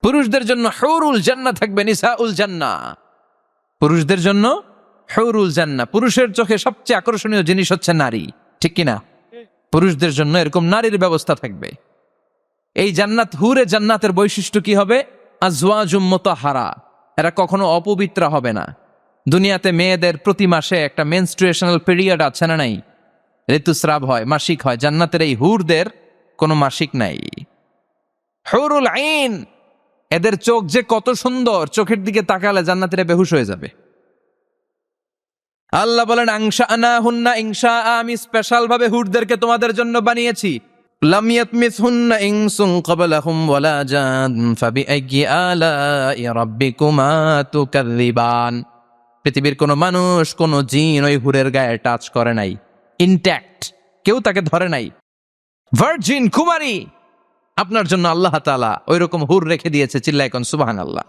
পুরুষদের জন্য হুরুল জান্নাহ থাকবে, নিসাউল জান্নাহ। পুরুষদের জন্য হুরুল জান্নাহ। পুরুষের চোখে সবচেয়ে আকর্ষণীয় জিনিস হচ্ছে নারী, ঠিক কিনা? পুরুষদের জন্য এরকম নারীর ব্যবস্থা থাকবে। এই জান্নাত, হুরে জান্নাতের বৈশিষ্ট্য কি হবে? আজওয়াজুম মুতাহহারা, এরা কখনো অপবিত্র হবে না। দুনিয়াতে মেয়েদের প্রতি মাসে একটা মেনস্ট্রুয়েশনাল পিরিয়ড আছে না নাই? ঋতুস্রাব হয়, মাসিক হয়। জান্নাতের এই হুরদের কোনো মাসিক নাই। হুরুল আইন, এদের চোখ যে কত সুন্দর, চোখের দিকে তাকালে জান্নাতীরা বেহুশ হয়ে যাবে। আল্লাহ বলেন আনশাআনাহুন্না ইনশা, আমি স্পেশাল ভাবে হুরদেরকে তোমাদের জন্য বানিয়েছি। লাম ইয়াতমিসহুন্না ইনসুন ক্বাবলাহুম ওয়ালা জান ফাবিআইয়ি আলাই রাব্বিকুমা তুকাযযিবান। পৃথিবীর কোনো মানুষ, কোনো জিন ওই হুরের গায়ে টাচ করে নাই, ইনট্যাক্ট, কেউ তাকে ধরে নাই। ভার্জিন কুমারী, আপনার জন্য আল্লাহ তাআলা ওই রকম হুর রেখে দিয়েছে। চিল্লায় কোন সুবহানাল্লাহ।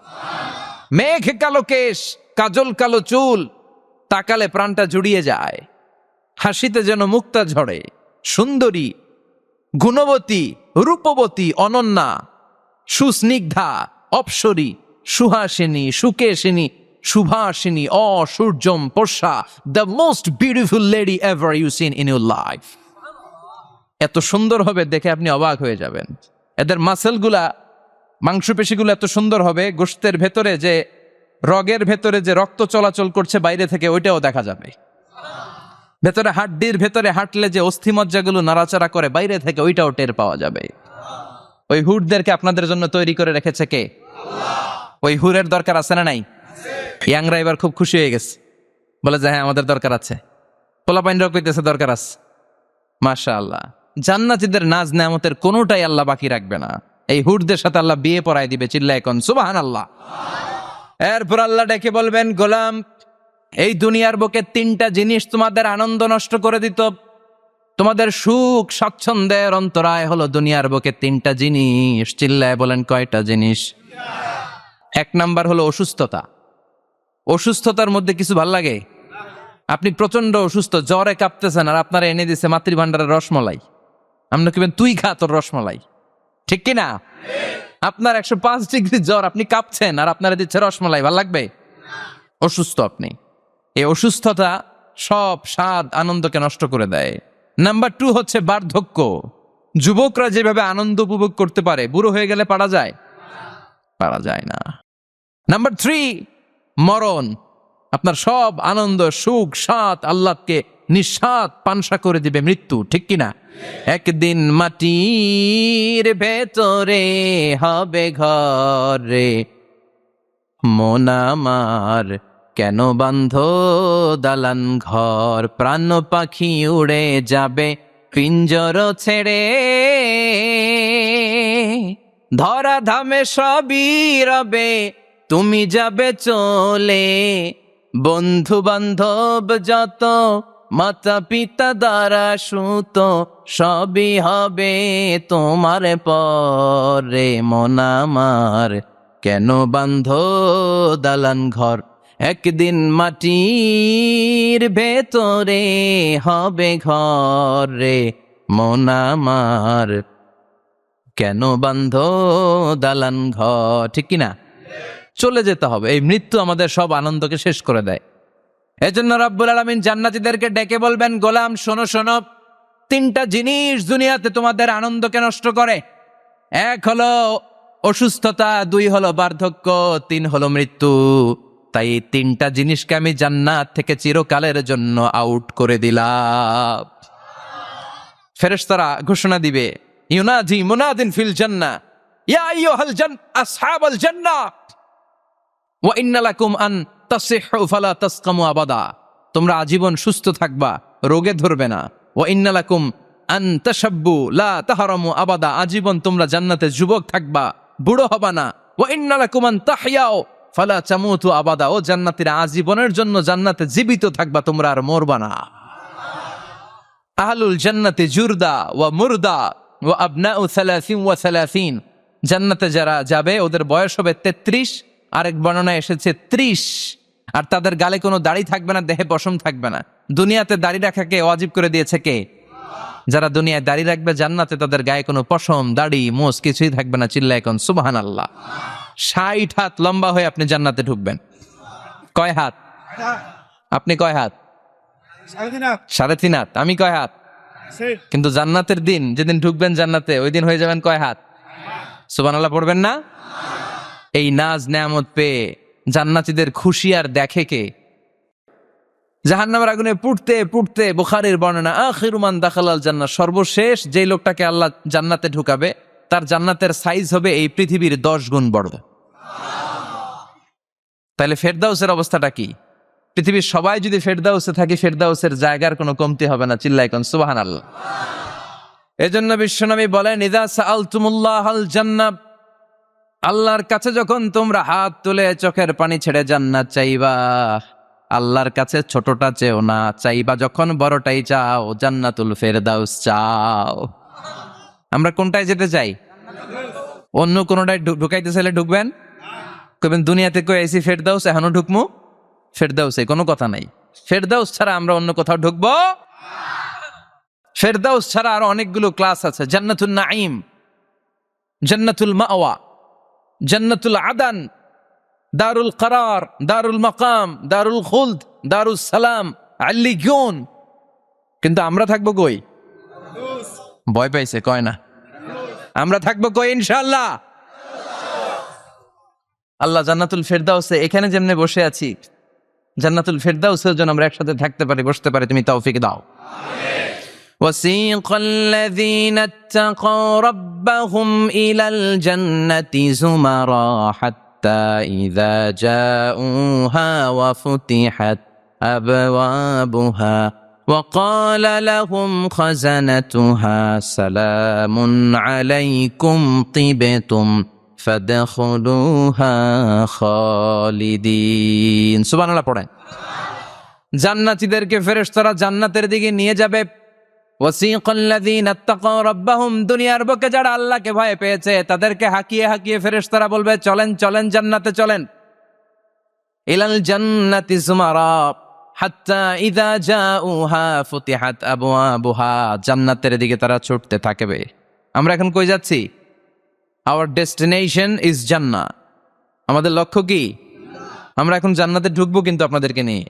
মেঘ কালো কেশ, কাজল কালো চুল, তাকালে প্রাণটা জুড়িয়ে যায়। হাসিতে যেন মুক্তা ঝরে। সুন্দরী, গুণবতী, রূপবতী, অনন্যা, সুস্নিগ্ধা, অপ্সরী, সুহাসিনী, সুকেশিনী, সুভাষিনী, অসূর্যম পোষা, the most beautiful lady ever you seen in your life. এত সুন্দর হবে, দেখে আপনি অবাক হয়ে যাবেন। এদের মাসেলগুলা, মাংসপেশিগুলো এত সুন্দর হবে, গোশতের ভেতরে যে, রগের ভেতরে যে রক্ত চলাচল করছে বাইরে থেকে, ওইটাও দেখা যাবে। ভেতরে হাড্ডির ভেতরে হাঁটলে যে অস্থিমজ্জাগুলো নাড়াচাড়া করে বাইরে থেকে, ওইটাও টের পাওয়া যাবে। ওই হুরদেরকে আপনাদের জন্য তৈরি করে রেখেছে কে? ওই হুরের দরকার আছে না নাই? ইয়াংরা এবার খুব খুশি হয়ে গেছে, বলে যে হ্যাঁ আমাদের দরকার আছে। পোলাপাইনরাও কইতেছে দরকার আছে। মাশাআল্লাহ, জান্নাতীদের নাজ নেয়ামতের কোনোটাই আল্লাহ বাকি রাখবে না। এই হুরদের সাথে আল্লাহ বিয়ে পড়ায় দিবে। চিল্লায় কোন সুবহানাল্লাহ। এরপর আল্লাহ ডেকে বলবেন, গোলাম, এই দুনিয়ার বুকে তিনটা জিনিস তোমাদের আনন্দ নষ্ট করে দিত, তোমাদের সুখ স্বাচ্ছন্দ্যের অন্তরায় হলো দুনিয়ার বুকে তিনটা জিনিস। চিল্লায় বলেন কয়টা জিনিস? এক নাম্বার হলো অসুস্থতা। অসুস্থতার মধ্যে কিছু ভাল লাগে? আপনি প্রচন্ড অসুস্থ, জ্বরে কাঁপতেছেন, আর আপনারা এনে দিছে মাতৃভান্ডারের রসমলাই। আপনি কিবেন তুই খা তোর রসমলাই, ঠিক কিনা? আপনার 105 ডিগ্রি জ্বর, আপনি কাঁপছেন, আর আপনারা দিচ্ছে রসমলাই, ভাল লাগবে? অসুস্থ আপনি। এই অসুস্থতা সব স্বাদ আনন্দকে নষ্ট করে দেয়। নাম্বার 2 হচ্ছে বার্ধক্য। যুবকরা যেভাবে আনন্দ উপভোগ করতে পারে, বুড়ো হয়ে গেলে পারা যায়? পারা যায় না। নাম্বার 3 মরণ। আপনার সব আনন্দ, সুখ, স্বাদ আল্লাহকে নিঃস্বাদ পানসা করে দিবে মৃত্যু, ঠিক কিনা? একদিন মাটির ভেতরে হবে ঘরে, মন আমার কেন বান্ধ দালান ঘর, প্রাণ পাখি উড়ে যাবে পিঞ্জর ছেড়ে, ধরা ধামে সবই রবে তুমি যাবে চলে, বন্ধু বান্ধব যত মাতা পিতা দ্বারা সুত সবই হবে তোমার পরে, মন আমার কেন বান্ধ দালান ঘর, একদিন মাটির ভেতরে হবে ঘরে, মন আমার কেন বান্ধ দালান ঘর, ঠিক কিনা? চলে যেতে হবে। এই মৃত্যু আমাদের সব আনন্দকে শেষ করে দেয়। এজন্য রাব্বুল আলামিন জান্নাতীদেরকে ডেকে বলবেন, গোলাম শোনো শোনো, তিনটা জিনিস দুনিয়াতে তোমাদের আনন্দকে নষ্ট করে। এক হলো অসুস্থতা, 2 হলো বার্ধক্য, 3 হলো মৃত্যু। তাই এই তিনটা জিনিসকে আমি জান্নাত থেকে চিরকালের জন্য আউট করে দিলাম। ফেরেশতারা ঘোষণা দিবে, ইউনাদি মুনাদিন ফিল জান্নাহ, ইয়া আইয়ুহাল আসহাবাল জান্নাহ ওয়া ইন্না লাকুম আন তাসিহু ফালা তাসকামু আবাদা। তোমরা আজীবন সুস্থ থাকবা, রোগে ধরবে না। ওয়া ইন্না লাকুম আন তাশাব্বু লা তাহরামু আবাদা। আজীবন তোমরা জান্নাতে যুবক থাকবা, বুড়ো হবা না। ওয়া ইন্না লাকুম আন তাহইয়াও ফালা তামুতু আবাদা। ও জান্নাতীরা, আজীবনের জন্য জান্নাতে জীবিত থাকবা, তোমরা আর মরবা না। আহলুল জান্নাতি জুরদা ওয়া মুরদা ওয়া আবনাউ 30 ওয়া 30। জান্নাতে যারা যাবে ওদের বয়স হবে 33, আরেক বর্ণনায় এসেছে 30, আর তাদের গালে কোনো দাড়ি থাকবে না, দেহে পশম থাকবে না। দুনিয়াতে দাড়ি রাখাকে ওয়াজিব করে দিয়েছে কে? যারা দুনিয়ায় দাড়ি রাখবে, জান্নাতে তাদের গায়ে কোনো পশম, দাড়ি, মোষ কিছুই থাকবে না। চিল্লায় এখন সুবহানাল্লাহ। 60 হাত লম্বা হয়ে আপনি জান্নাতে ঢুকবেন। কয় হাত? আপনি কয় হাত? 3.5 হাত। আমি কয় হাত? কিন্তু জান্নাতের দিন যেদিন ঢুকবেন জান্নাতে, ওই দিন হয়ে যাবেন কয় হাত? সুবহানাল্লাহ পড়বেন না? এই নাজ নেয়ামত পেয়ে জান্নাতীদের খুশি আর দেখে কে? জাহান্নামের আগুনে পুড়তে পুড়তে বুখারীর বর্ণনা, আখিরু মান দাখালাল জান্নাহ, সর্বশেষ যেই লোকটাকে আল্লাহ জান্নাতে ঢুকাবে তার জান্নাতের সাইজ হবে এই পৃথিবীর 10 গুণ বড়। তাহলে ফেরদাউসের অবস্থাটা কি? পৃথিবীর সবাই যদি ফেরদাউসে থাকে, ফেরদাউসের জায়গার কোনো কমতি হবে না। চিল্লায় কোন সুবহানাল্লাহ। এজন্য বিশ্বনবী বলেন, ইযা সাআলতুমুল্লাহাল জান্নাহ, আল্লাহর কাছে যখন তোমরা হাত তুলে চোখের পানি ছেড়ে জান্নাত চাইবা, আল্লাহর কাছে ছোটটা চেও না, চাইবা যখন বড়টাই চাও, জান্নাতুল ফেরদাউস চাও। আমরা কোনটায় যেতে চাই? অন্য কোনটায় ঢুকাইতে চাইলে ঢুকবেন, কইবেন দুনিয়াতে কই আইছি ফেরদাউস, এখনো ঢুকমু ফেরদাউসে? কোনো কথা নাই। ফেরদাউস ছাড়া আমরা অন্য কোথাও ঢুকবো? ফেরদাউস ছাড়া আরো অনেকগুলো ক্লাস আছে। জান্নাতুল নাঈম, জান্নাতুল মাওয়া, জান্নাতুল আদান, দারুল করার, দারুল মাকাম, দারুল খুলদ, দারুস সালাম, আল্লিয়ুন। কিন্তু আমরা থাকবো কই? ভয় পাইছে কয় না। আমরা থাকবো কই? ইনশাআল্লাহ। আল্লাহ জান্নাতুল ফেরদাউসে এখানে যেমনে বসে আছি, জান্নাতুল ফেরদাউসের জন্য আমরা একসাথে থাকতে পারি, বসতে পারি। তুমি তৌফিক দাও। وسيق الذين اتقوا ربهم إلى الجنة زمرا حتى إذا جاءوها وفتحت أبوابها وقال لهم خزنتها سلام عليكم طبتم فادخلوها خالدين। সুবহানাল্লাহ পড়েন। জান্নাতীদেরকে ফেরেশতারা জান্নাতের দিকে নিয়ে যাবে। ওয়াসিকাল্লাযীনা ইত্তাকাউ রাব্বাহুম, দুনিয়ার বুকে যারা আল্লাহকে ভয় পেয়েছে তাদেরকে হাকিয়ে হাকিয়ে ফেরেশতারা বলবে, চলেন চলেন জান্নাতে চলেন। ইলাল জান্নাতি যুমারা হাত্তা ইযা জাউহা ফুতিহাত আবওয়াবুহা, জান্নাতের দিকে তারা ছুটতে থাকবে। আমরা এখন কই যাচ্ছি? আওয়ার ডেস্টিনেশন ইজ জান্নাহ। আমাদের লক্ষ্য কি? আমরা এখন জান্নাতে ঢুকবো, কিন্তু আপনাদেরকে নিয়ে।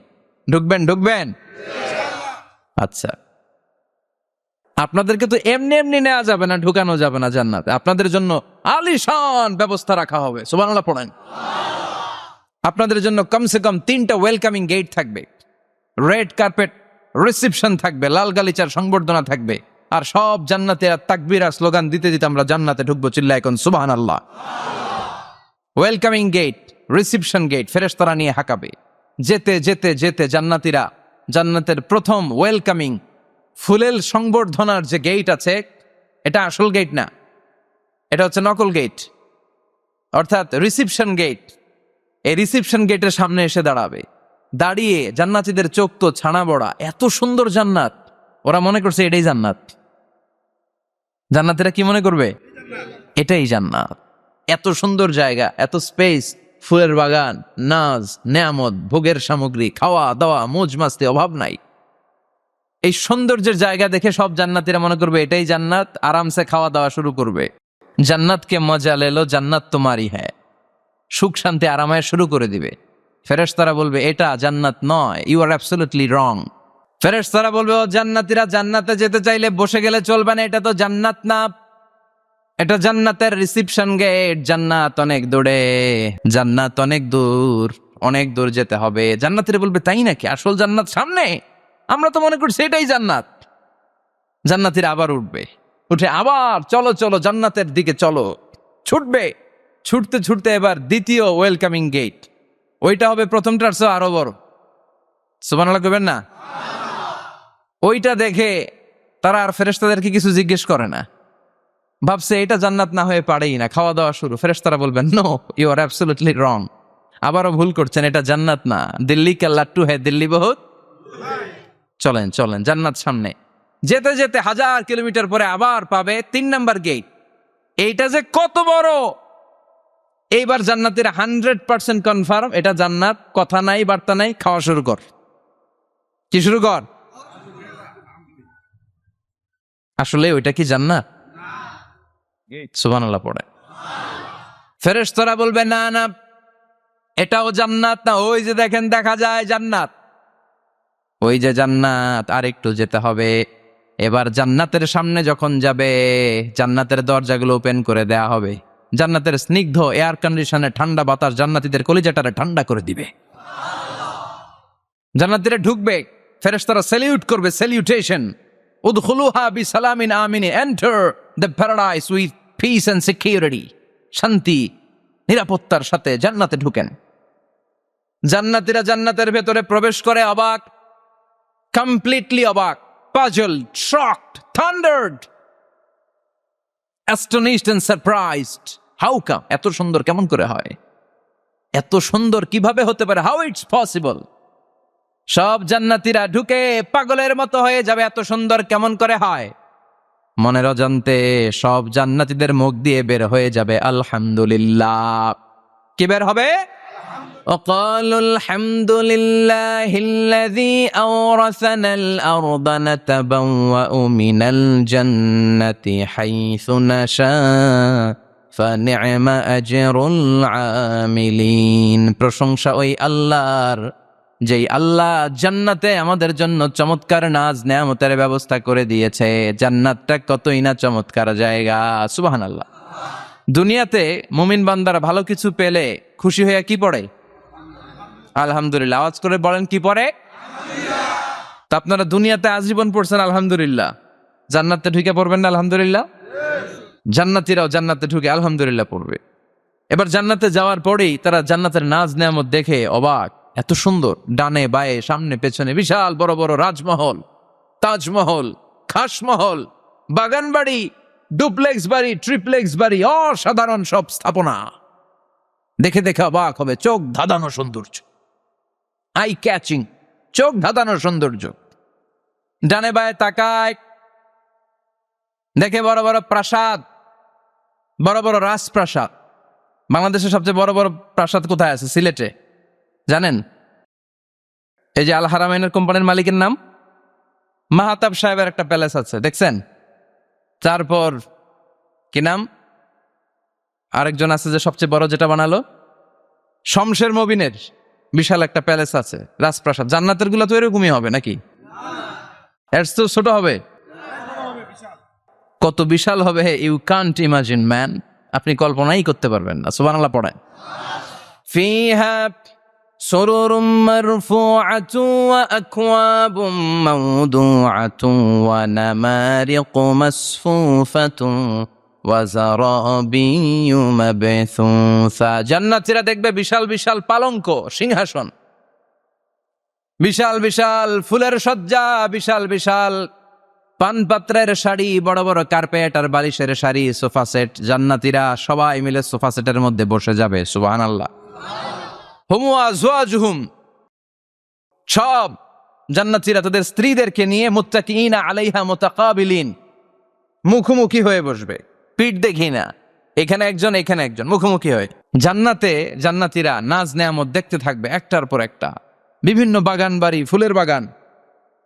ঢুকবেন? ঢুকবেন? আচ্ছা, আপনাদেরকে তো এমনি এমনি নেওয়া যাবে না, ঢুকানো যাবে না জান্নাতে। আপনাদের জন্য আলিশান ব্যবস্থা রাখা হবে। সুবহানাল্লাহ পড়েন। আপনাদের জন্য কমসে কম 3টা ওয়েলকামিং গেট থাকবে, রেড কার্পেট রিসেপশন থাকবে, লাল গালিচার সংবর্ধনা থাকবে, আর সব জান্নাতীরা তাকবীর আর স্লোগান দিতে দিতে আমরা জান্নাতে ঢুকবো। চিল্লায় কোন সুবহানাল্লাহ। ওয়েলকামিং গেট, রিসেপশন গেট ফেরেশতারা নিয়ে হাঁকাবে। যেতে যেতে যেতে জান্নাতীরা জান্নাতের প্রথম ওয়েলকামিং ফুলেল সংবর্ধনার যে গেট আছে, এটা আসল গেট না, এটা হচ্ছে নকল গেট, অর্থাৎ রিসেপশন গেট। এই রিসেপশন গেটের সামনে এসে দাঁড়াবে। দাঁড়িয়ে জান্নাতীদের চোখ তো ছানা বড়া, এত সুন্দর জান্নাত, ওরা মনে করছে এটাই জান্নাত। জান্নাতীরা কি মনে করবে? এটাই জান্নাত। এত সুন্দর জায়গা, এত স্পেস, ফুলের বাগান, নাজ নেয়ামত, ভোগের সামগ্রী, খাওয়া দাওয়া, মৌজ মাস্তি, অভাব নাই। এই সৌন্দর্যের জায়গা দেখে সব জান্নাতীরা মনে করবে এটাই জান্নাত, আরামসে খাওয়া দাওয়া শুরু করবে। জান্নাতকে মজা লেলো, জান্নাত তোমারই হ্যায়, সুখ শান্তি আরামায় শুরু করে দিবে। ফেরেশতারা বলবে এটা জান্নাত নয়, ইউ আর অ্যাবসলিউটলি রং। ফেরেশতারা বলবে, ও জান্নাতীরা, জান্নাতে যেতে চাইলে বসে গেলে চলবে না, এটা তো জান্নাত না, এটা জান্নাতের রিসেপশন গেট। জান্নাত অনেক দূরে, জান্নাত অনেক দূর, অনেক দূর যেতে হবে। জান্নাতীরা বলবে, তাই নাকি? আসল জান্নাত সামনে? আমরা তো মনে করছি এটাই জান্নাত। জান্নাতীরা আবার উঠবে, উঠে আবার চলো চলো জান্নাতের দিকে চলো, ছুটবে। ছুটতে ছুটতে এবার দ্বিতীয় ওয়েলকামিং গেট, ওইটা হবে প্রথমটার চেয়ে আরো বড়। সুবহানাল্লাহ কইবেন না? ওইটা দেখে তারা আর ফেরেশতাদেরকে কিছু জিজ্ঞেস করে না, ভাবছে এটা জান্নাত না হয়ে পারেই না, খাওয়া দাওয়া শুরু। ফেরেশতারা বলবেন, no, you are absolutely wrong, আবারও ভুল করছেন, এটা জান্নাত না, দিল্লি কা লাট্টু হ্যায় দিল্লি বহুত। চলেন চলেন জান্নাত সামনে। যেতে যেতে 1000 কিলোমিটার পরে আবার পাবে 3 নাম্বার গেট। এইটা যে কত বড়! এইবার জান্নাতীরা 100% কনফার্ম এটা জান্নাত, কথা নাই বার্তা নাই, খাওয়া শুরু কর। কি শুরু কর? আসলে ওইটা কি জান্নাত? সুবহানাল্লাহ পড়ে। ফেরেশতারা বলবে না না, এটাও জান্নাত না, ওই যে দেখেন দেখা যায় জান্নাত, ওই যে জান্নাত, আর একটু যেতে হবে। এবার জান্নাতের সামনে যখন যাবে, জান্নাতের দরজাগুলো ওপেন করে দেয়া হবে। জান্নাতের স্নিগ্ধ এয়ার কন্ডিশনে ঠান্ডা বাতাস জান্নাতীদের কলিজাটারে ঠান্ডা করে দিবে। জান্নাতীরা ঢুকবে, ফেরেশতারা স্যালিউট করবে, স্যালিউটেশন, উদখুলুহা বিসালামিন আমিন, enter the paradise with peace and security, শান্তি নিরাপত্তার সাথে জান্নাতে ঢুকেন। জান্নাতীরা জান্নাতের ভেতরে প্রবেশ করে অবাক, কমপ্লিটলি অবাক, puzzled, shocked, thundered, astonished and surprised. How come? এত সুন্দর কেমন করে হয়? এত সুন্দর কিভাবে হতে পারে? How it's possible? সব জান্নাতীরা ঢুকে পাগলের মতো হয়ে যাবে, এত সুন্দর কেমন করে হয়? মনের অজান্তে সব জান্নাতীদের মুখ দিয়ে বের হয়ে যাবে আলহামদুলিল্লাহ। কি বের হবে? وقالوا الحمد لله الذي أورثنا الأرض نتبوأ من الجنة حيث نشاء فنعم أجر العاملين। প্রশংসা ওই আল্লাহর, যেই আল্লাহ জান্নাতে আমাদের জন্য চমৎকার নাজ নেয়ামতের ব্যবস্থা করে দিয়েছে। জান্নাতটা কতই না চমৎকার জায়গা, সুবহানাল্লাহ। দুনিয়াতে মুমিন বান্দারা ভালো কিছু পেলে খুশি হয়ে কি পড়ে? আলহামদুলিল্লাহ। আওয়াজ করে বলেন কি পড়ে? তা আপনারা দুনিয়াতে আজীবন পড়ছেন আলহামদুলিল্লাহ, জান্নাতে ঢুকে পড়বেন না আলহামদুলিল্লাহ? জান্নাতীরাও জান্নাতে ঢুকে আলহামদুলিল্লাহ পড়বে। এবার জান্নাতে যাওয়ার পরেই তারা জান্নাতের নাজ নেয়ামত দেখে অবাক, এত সুন্দর, ডানে বায়ে সামনে পেছনে বিশাল বড় বড় রাজমহল, তাজমহল, খাসমহল, বাগান বাড়ি, ডুপ্লেক্স বাড়ি, ট্রিপ্লেক্স বাড়ি, অসাধারণ সব স্থাপনা দেখে দেখে অবাক হবে। চোখ ধাঁধানো সৌন্দর্য, আই ক্যাচিং, চোখ ধাঁধানো সৌন্দর্য। ডানে বায়ে তাকায়, দেখে বড় বড় প্রাসাদ, বড় বড় রাজপ্রাসাদ। বাংলাদেশের সবচেয়ে বড় বড় প্রাসাদ কোথায় আছে? সিলেটে, জানেন? এই যে আল হারামাইনের কোম্পানির মালিকের নাম মাহাতাব সাহেবের একটা প্যালেস আছে, দেখছেন? তারপর কি নাম আরেকজন আছে যে সবচেয়ে বড় যেটা বানালো, শমশের মবিনের বিশাল একটা প্যালেস আছে, রাজপ্রাসাদ। জান্নাতের গুলা তো এরকমই হবে নাকি? এর তো ছোট হবে? কত বিশাল হবে, ইউ কান্ট ইমাজিন ম্যান, আপনি কল্পনাই করতে পারবেন না। সুবহানাল্লাহ পড়েন। ফিহা সুরুরুম মারফুআতু ওয়া আকওয়াবুম মাওদুআতু ওয়া নামারিকু মাসফুফাতু ওয়া যারাবিয়্যু মাবথুসা। জান্নাতীরা দেখবে বিশাল বিশাল পালঙ্ক, সিংহাসন, বিশাল বিশাল ফুলের সজ্জা, বিশাল বিশাল পানপাত্রের শাড়ি, বড় বড় কার্পেট আর বালিশের শাড়ি, সোফা সেট। জান্নাতীরা সবাই মিলে সোফা সেটের মধ্যে বসে যাবে। সুবহানাল্লাহ। হুম ওয়া আজওয়াজুহুম, সব জান্নাতীরা তাদের স্ত্রীদেরকে নিয়ে মুত্তাকিইনা আলাইহা মুতাকাবিলিন, মুখোমুখি হয়ে বসবে, পিঠ দেখি না, এখানে একজন এখানে একজন, মুখোমুখি হয়ে। জান্নাতে জান্নাতীরা নাজ নেয়ামত দেখতে থাকবে একটার পর একটা, বিভিন্ন বাগান বাড়ি, ফুলের বাগান।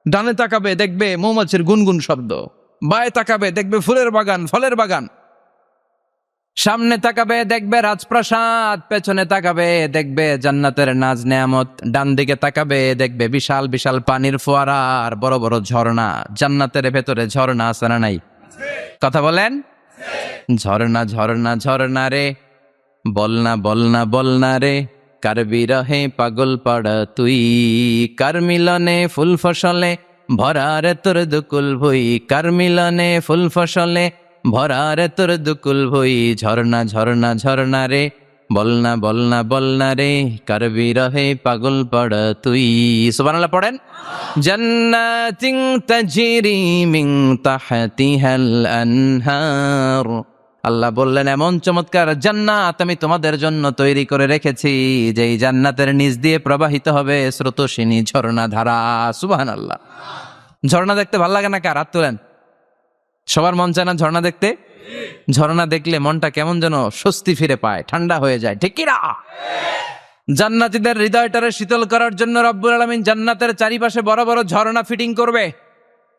ডানে তাকাবে দেখবে মৌমাছির গুনগুন শব্দ, বায়ে তাকাবে দেখবে ফুলের বাগান, ফলের বাগান। সামনে তাকাবে দেখবে রাজপ্রাসাদ, পেছনে তাকাবে দেখবে জান্নাতের নাজ নেয়ামত, ডান দিকে তাকাবে দেখবে বিশাল বিশাল পানির ফোয়ারা আর বড় বড় ঝর্ণা। জান্নাতের ভেতরে ঝর্ণা আছে না নাই? কথা বলেন। ঝর্ণা ঝর্ণা ঝর্ণা রে, বলনা বলনা বলনা রে, কার বিরহে পাগল পাড়া তুই, কার মিলনে ফুল ফসলে ভরা রে তোর দুকুল ভুই, কার মিলনে ফুল ফসলে ভরা রে তোর দুকুল ভুই। ঝর্ণা ঝর্ণা ঝর্ণা রে, বলনা বলনা বলনা রে, কার বিরহে পাগল পাড়া তুই। সুবহানাল্লাহ পড়েন। জান্নাতিন তাজরি মিন তাহতিহাল আনহার, আল্লাহ বললেন এমন চমৎকার জান্নাত আমি তোমাদের জন্য তৈরি করে রেখেছি, যেই জান্নাতের নিচ দিয়ে প্রবাহিত হবে স্রোতস্বিনী ঝর্ণা ধারা। সুবহানাল্লাহ। ঝর্ণা দেখতে ভালো লাগে না কার? হাত তোলেন। সবার মন চায় না ঝর্ণা দেখতে? ঝর্ণা দেখলে মনটা কেমন যেন স্বস্তি ফিরে পায়, ঠান্ডা হয়ে যায়, ঠিক কি না? জান্নাতীদের হৃদয়টারে শীতল করার জন্য রব্বুল আলামিন জান্নাতের চারিপাশে বড় বড় ঝর্ণা ফিটিং করবে,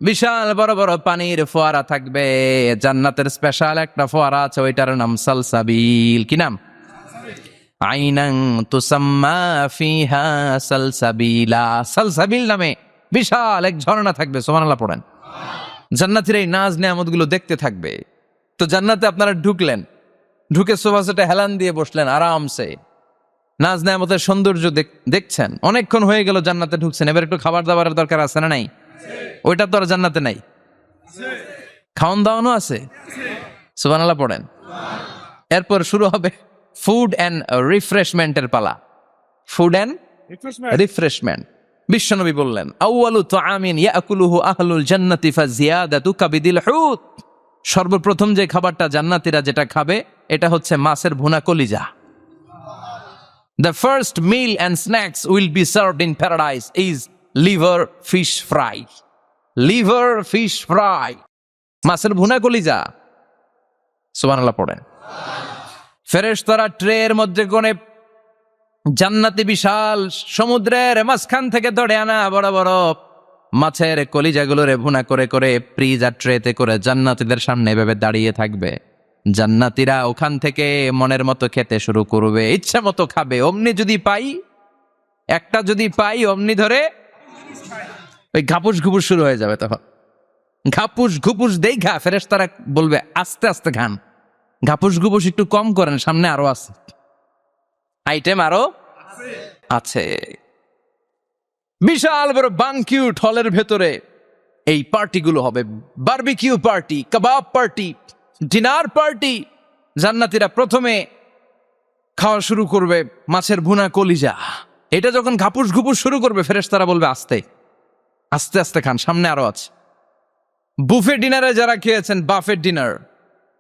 বিশাল বড় বড় পানির ফোয়ারা থাকবে। জান্নাতের স্পেশাল একটা ফোয়ারা আছে, ওইটার নাম সালসাবিল। কি নাম? আইনান তুসাম্মা ফিহা সালসাবিলা, সালসাবিল নামে বিশাল এক ঝর্ণা থাকবে। সুবহানাল্লাহ পড়েন। জান্নাতীরা এই নাজ নেয়ামতগুলো দেখতে থাকবে। তো জান্নাতে আপনারা ঢুকলেন, ঢুকে সোফা সেটে হেলান দিয়ে বসলেন আরামসে, নাজ নেয়ামতের সৌন্দর্য দেখছেন। অনেকক্ষণ হয়ে গেল জান্নাতে ঢুকছেন, এবার একটু খাবার দাবারের দরকার আছে না নাই? ওইটা তো আর জান্নাতে নাই। খাওয়ান দাওয়ানো আছে। সুবহানাল্লাহ পড়েন। এরপর শুরু হবে ফুড অ্যান্ড রিফ্রেশমেন্টের পালা। Food and refreshment. বিশ্বনবী বললেন, আউয়ালু তুআমিন ইয়াকুলুহু আহলুল জান্নাতি ফাজিয়াদাতু কাবিদিল হুত। সর্বপ্রথম যে খাবারটা জান্নাতীরা যেটা খাবে এটা হচ্ছে মাছের ভুনা কলিজা। The first meal and snacks will be served in paradise is liver fish fry. Liver fish fry. মাছের ভুনা কলিজা। সুবহানাল্লাহ পড়েন। ফেরেশতারা ট্রের মধ্যে কোণে জান্নাতি বিশাল সমুদ্রের মাঝখান থেকে ধরে আনা বড় বড় মাছের কলিজাগুলোরে ভুনা করে করে ফ্রিজার ট্রেতে করে জান্নাতীদের সামনে এভাবে দাঁড়িয়ে থাকবে। জান্নাতীরা ওখান থেকে মনের মতো খেতে শুরু করবে, ইচ্ছা মতো খাবে। অমনি যদি পাই, একটা যদি পাই, অমনি ধরে ওই ঘাপুস ঘুপুস শুরু হয়ে যাবে। তখন ঘাপুস ঘুপুস দেখা ফেরেশতারা বলবে আস্তে আস্তে খান, ঘাপুস ঘুপুস একটু কম করেন, সামনে আরো আছে আইটেম, আরো আছে। বিশাল বড় বানকিউট হলের ভেতরে এই পার্টিগুলো হবে। বারবিকিউ পার্টি, কাবাব পার্টি, ডিনার পার্টি। জান্নাতীরা প্রথমে খাওয়া শুরু করবে মাছের ভুনা কলিজা। এটা যখন ঘাপুস ঘুপুস শুরু করবে ফেরেশতারা বলবে আস্তে আস্তে আস্তে খান, সামনে আরো আছে। বুফে ডিনারে যারা খেয়েছেন, বাফেট ডিনার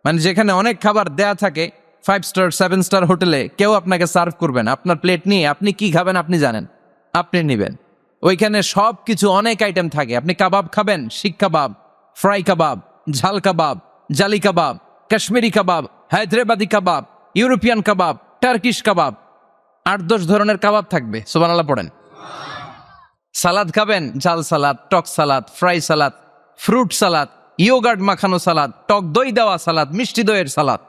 মানে যেখানে অনেক খাবার দেয়া থাকে, 5 স্টার 7 স্টার হোটেলে কেউ আপনাকে সার্ভ করবেন, আপনার প্লেট নিয়ে আপনি কি খাবেন আপনি জানেন, আপনি নিবেন। ওইখানে সব কিছু অনেক আইটেম থাকে। আপনি কাবাব খাবেন, শিক কাবাব, ফ্রাই কাবাব, ঝাল কাবাব, জালি কাবাব, কাশ্মীরি কাবাব, হায়দ্রাবাদি কাবাব, ইউরোপিয়ান কাবাব, টার্কিশ কাবাব, 8-10 ধরনের কাবাব থাকবে। সুবহানাল্লাহ পড়েন। সালাদ খাবেন, ঝাল সালাদ, টক salad, fry salad, fruit salad, yoghurt মাখানো সালাদ, টক দই দেওয়া সালাদ, মিষ্টি দইয়ের সালাদ।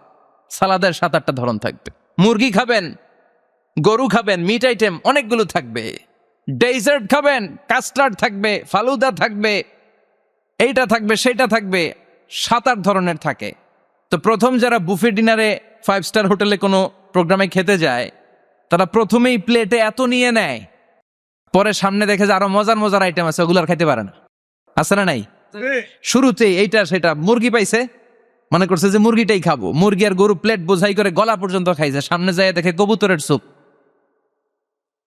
সালাদের 7-8টা ধরন থাকবে। মুরগি খাবেন, গরু খাবেন, মিট আইটেম অনেকগুলো থাকবে। ডেজার্ট খাবেন, কাস্টার্ড থাকবে, ফালুদা থাকবে, এইটা থাকবে সেটা থাকবে, 7-8 ধরনের থাকে। তো প্রথম যারা বুফে ডিনারে 5 স্টার হোটেলে কোনো প্রোগ্রামে খেতে যায়, তারা প্রথমেই প্লেটে এত নিয়ে নেয়, পরে সামনে দেখে যে আরো মজার মজার আইটেম আছে, ওগুলো আর খাইতে পারে না। আছে না নাই? শুরুতেই এইটা সেটা মুরগি পাইছে, মনে করছে যে মুরগিটাই খাবো। মুরগি আর গরু প্লেট বোঝাই করে গলা পর্যন্ত খাইছে। সামনে যায় দেখে কবুতরের স্যুপ।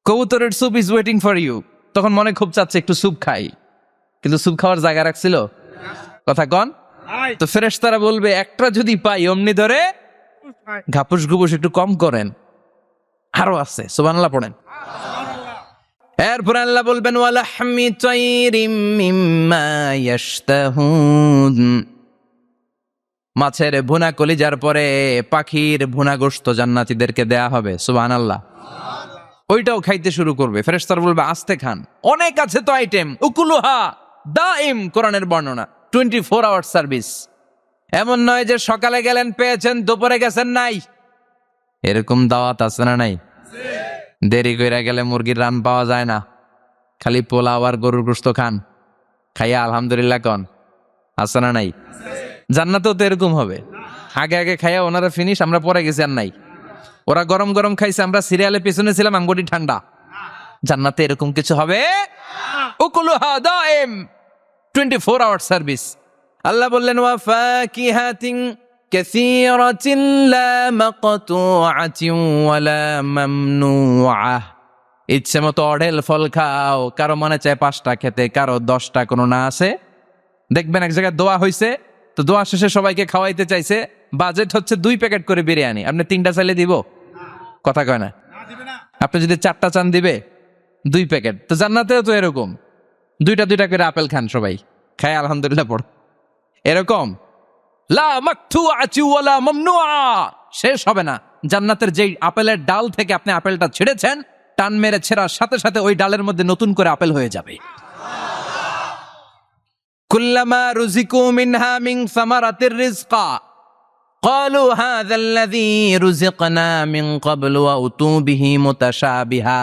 কবুতরের soup is waiting for you. তখন মনে খুব চাচ্ছে একটু স্যুপ খাই, কিন্তু স্যুপ খাওয়ার জায়গা রাখছিল? কথা কন। তো ফেরেশতারা বলবে একটা যদি পাই অমনি ধরে ঘাপুস ঘুপুস একটু কম করেন, আরো আছে। সুবহানাল্লাহ পড়েন। এরপর আল্লাহ বলবেন ওয়ালাহমি তাইরিম মিম্মা ইয়াশতাহুন। মাছের ভুনা কলিজার পরে পাখির ভুনা গোশত জান্নাতীদেরকে দেয়া হবে। সুবহানাল্লাহ। ওইটাও খাইতে শুরু করবে। ফেরেশতারা বলবে আস্তে খান, অনেক আছে তো আইটেম। উকুলুহা দাইম, কোরআনের বর্ণনা, 24 আওয়ার সার্ভিস। এমন নয় যে সকালে গেলেন পেয়েছেন, দুপুরে গেছেন নাই। এরকম দাওয়াত আছে না নাই? দেরি কইরা গেলে মুরগির রান পাওয়া যায় না, খালি পোলাও আর গরুর গোশত খান, খাইয়া আলহামদুলিল্লাহ কন। আছে না নাই? জান্নাতেও তো এরকম হবে। আগে আগে খাইয়া ওনারা ফিনিশ, আমরা পরে গেছি আর নাই। ওরা গরম গরম খাইছে, আমরা সিরিয়ালে পিছনে ছিলাম, আমগটি ঠান্ডা। জান্নাতে এরকম কিছু হবে। উকুলুহা দাইম, 24 আওয়ার সার্ভিস। আল্লাহ বললেন ওয়া ফাকিহাতিন কাসীরাতিন লা মাকতুআতিন ওয়ালা মামনুআহ। ইচ্ছে মতো অঢেল ফল খাও, কারো মনে চায় 5টা খেতে, কারো 10টা, কোনো না আছে। দেখবেন এক জায়গায় দোয়া হইছে, তো দোয়া শেষে সবাইকে খাওয়াইতে চাইছে, বাজেট হচ্ছে 2 প্যাকেট করে বিরিয়ানি। আপনি 3টা চাইলে দিব? কথা কয় না। আপনি যদি 4টা চান দিবে 2 প্যাকেট। তো জান্নাতেও তো এরকম 2টা করে আপেল খান, সবাই খায় আলহামদুলিল্লাহ পড়। এরকম লা মাকতুআতি ওয়ালা মামনুআ, শেষ হবে না। জান্নাতের যেই আপেলের ডাল থেকে আপনি আপেলটা ছিঁড়েছেন, টান মেরে ছেঁড়ার সাথে সাথে ওই ডালের মধ্যে নতুন করে আপেল হয়ে যাবে। কুল্লামা রুজিকু মিনহা মিন সামারাতির রিজকা, ক্বালু হাযাল্লাযী রুযিকনা মিন ক্বাবলু ওয়া উতু বিহি মুতাশাবিহা।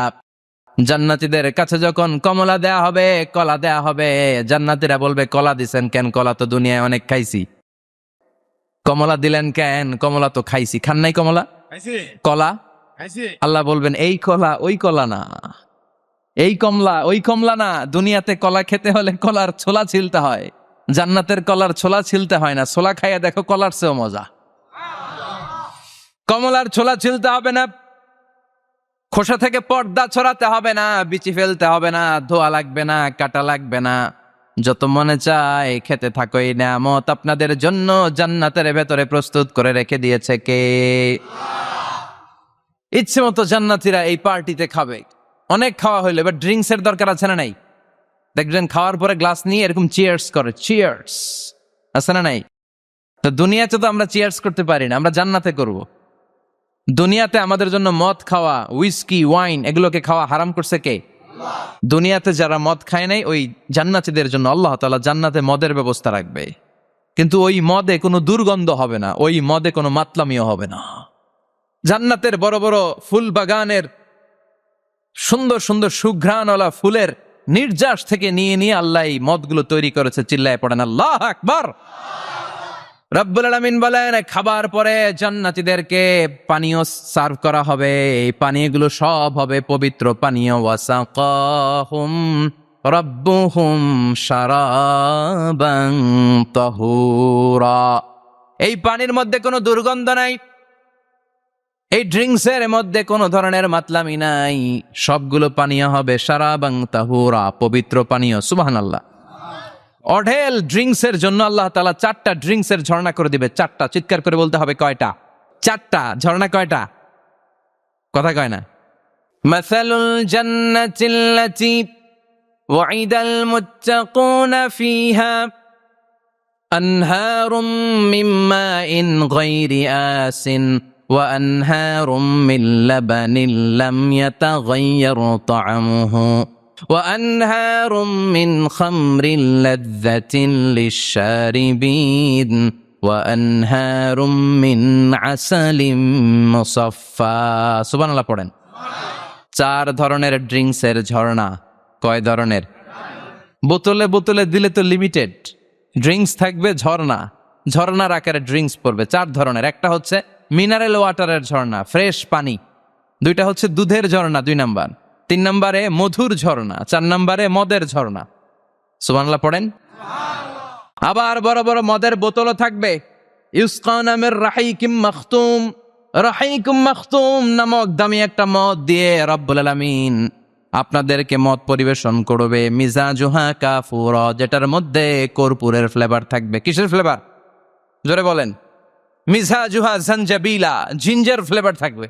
জান্নাতীদের কাছে যখন কমলা দেয়া হবে, কলা দেয়া হবে, জান্নাতীরা বলবে কলা দিছেন কেন? কলা তো দুনিয়ায় অনেক খাইছি। কমলা দিলেন কেন? কমলা তো খাইছি। খান নাই কমলা? কলা? আল্লাহ বলবেন এই কলা ওই কলা না, এই কমলা ওই কমলা না। দুনিয়াতে কলা খেতে হলে কলার ছোলা ছিলতে হয়, জান্নাতের কলার ছোলা ছিলতে হয় না। ছোলা খাইয়া দেখো, কলার চেয়েও মজা। কমলার ছোলা ছিলতে হবে না, খোসা থেকে পর্দা ছড়াতে হবে না, বিচি ফেলতে হবে না, ধোয়া লাগবে না, কাটা লাগবে না। যত মনে চায় খেতে থাকো। এই নিয়ামত আপনাদের জন্য জান্নাতের ভেতরে প্রস্তুত করে রেখে দিয়েছে কে? ইচ্ছে মতো জান্নাতীরা এই পার্টিতে খাবে। অনেক খাওয়া হইলো, এবার ড্রিঙ্কস এর দরকার আছে না নাই? দেখবেন খাওয়ার পরে গ্লাস নিয়ে এরকম চিয়ার্স করে, চিয়ার্স আছে না নাই? তো দুনিয়াতে তো আমরা চিয়ার্স করতে পারি না, আমরা জান্নাতে করব। দুনিয়াতে আমাদের জন্য মদ খাওয়া, উইস্কি, ওয়াইন এগুলোকে খাওয়া হারাম করছে কে? দুনিয়াতে যারা মদ খায় নাই, ওই জান্নাতীদের জন্য আল্লাহ তাআলা জান্নাতে মদের ব্যবস্থা রাখবে। কিন্তু ওই মদে কোনো দুর্গন্ধ হবে না, ওই মদে কোনো মাতলামিও হবে না। জান্নাতের বড় বড় ফুল বাগানের সুন্দর সুন্দর সুঘ্রাণওয়ালা ফুলের নির্যাস থেকে নিয়ে নিয়ে আল্লাহ এই মদগুলো তৈরি করেছে। চিল্লায় পড়েন আল্লাহু আকবার। রব্বুল আলামিন বলেন, খাবার পরে জান্নাতীদেরকে পানীয় সার্ভ করা হবে। এই পানীয়গুলো সব হবে পবিত্র পানীয়। ওয়াসাকাহুম রাব্বুহুম শারাবান তাহুরা। এই পানির মধ্যে কোনো দুর্গন্ধ নাই, এই ড্রিঙ্কসের মধ্যে কোনো ধরনের মাতলামি নাই। সবগুলো পানীয় হবে শারাবান তাহুরা, পবিত্র পানীয়। সুবহানাল্লাহ। অঢেল ড্রিঙ্কসের জন্য আল্লাহ তাআলা 4টা ড্রিঙ্কসের ঝর্ণা করে দিবে। 4টা, চিৎকার করে বলতে হবে কয়টা? 4টা। ঝর্ণা কয়টা? কথা কয় না। মাসালুল জান্নাতিল্লাতী ওয়াইদাল মুত্তাকুনা ফিহা আনহারুম মিন মাইন গায়রি আসিন ওয়া আনহারুম মিন লাবানিন লাম ইয়াতাগায়্যার তা'আমুহু وأنهار من خمر لذة للشاربين وأنهار من عسل مصفى। সুবহানাল্লাহ পড়েন। 4 ধরনের ড্রিঙ্কসের ঝর্ণা। কয় ধরনের? বোতলে বোতলে দিলে তো লিমিটেড। ড্রিঙ্কস থাকবে ঝর্ণা, ঝর্ণার আকারে ড্রিঙ্কস পড়বে। 4 ধরনের। একটা হচ্ছে মিনারেল ওয়াটারের ঝর্ণা, ফ্রেশ পানি। 2টা হচ্ছে দুধের ঝর্ণা, 2 নাম্বার। 3 নম্বরে মধুর ঝর্ণা, 4 নম্বরে মদের ঝর্ণা। সুবহানাল্লাহ পড়েন। আবার বড় বড় মদের বোতলও থাকবে। ইউসকানা মির রাহিকিম মাখতুম। রাহিকুম মাখতুম নামক দামি একটা মদ দিয়ে রব্বুল আলামিন আপনাদেরকে মদ পরিবেশন করবে। মিজাজুহা কাফুরা, যেটার মধ্যে কর্পূরের ফ্লেভার থাকবে। কিসের ফ্লেভার? জোরে বলেন। মিজাজুহা জানজাবিলা, জিঞ্জার ফ্লেভার থাকবে,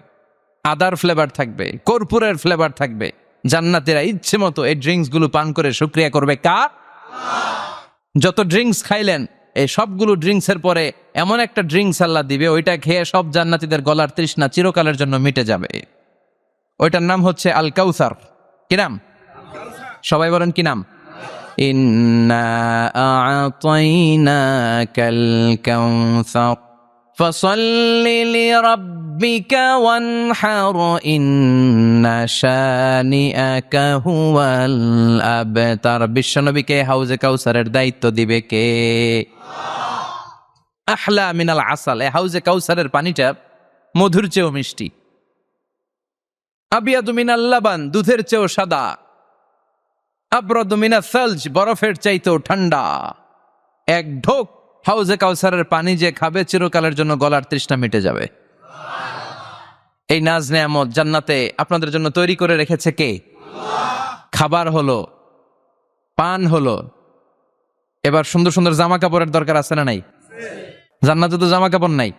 আদার ফ্লেভার থাকবে, কর্পূরের ফ্লেভার থাকবে। জান্নাতীরা ইচ্ছে মতো এই ড্রিঙ্কস গুলো পান করে শুকরিয়া করবে কার? যত ড্রিঙ্কস খাইলেন, এই সবগুলো ড্রিঙ্কসের পরে এমন একটা ড্রিঙ্কস আল্লাহ দিবে, ওইটা খেয়ে সব জান্নাতীদের গলার তৃষ্ণা চিরকালের জন্য মিটে যাবে। ওইটার নাম হচ্ছে আল কাউসার। কি নাম? সবাই বলেন কি নাম? ইন্না আ'তাইনাকাল কাউসার ফাসাল্লি লিরাব্বিকা ওয়ানহার ইন্না শানিআকা হুয়াল আবতার। বিশ্বনবীকে হাউজে কাউসারের দায়িত্ব দিবে কে? আহলা মিনাল আসাল। এই হাউজে কাউসারের পানিটা মধুর চেয়েও মিষ্টি। আবিয়াদু মিনাল লাবান, দুধের চেয়েও সাদা। আবরাদু মিনাস সালজ, বরফের চাইতেও ঠান্ডা। এক ঢোক হাউজে কাউসারের পানি যে খাবে, চিরকালের জন্য গলার তৃষ্ণা মিটে যাবে। এই নাজ নেয়ামত জান্নাতে আপনাদের জন্য তৈরি করে রেখেছে কে? খাবার হলো, পান হলো, এবার সুন্দর সুন্দর জামা কাপড়ের দরকার আছে না নাই? জান্নাতে তো জামা কাপড় নাই,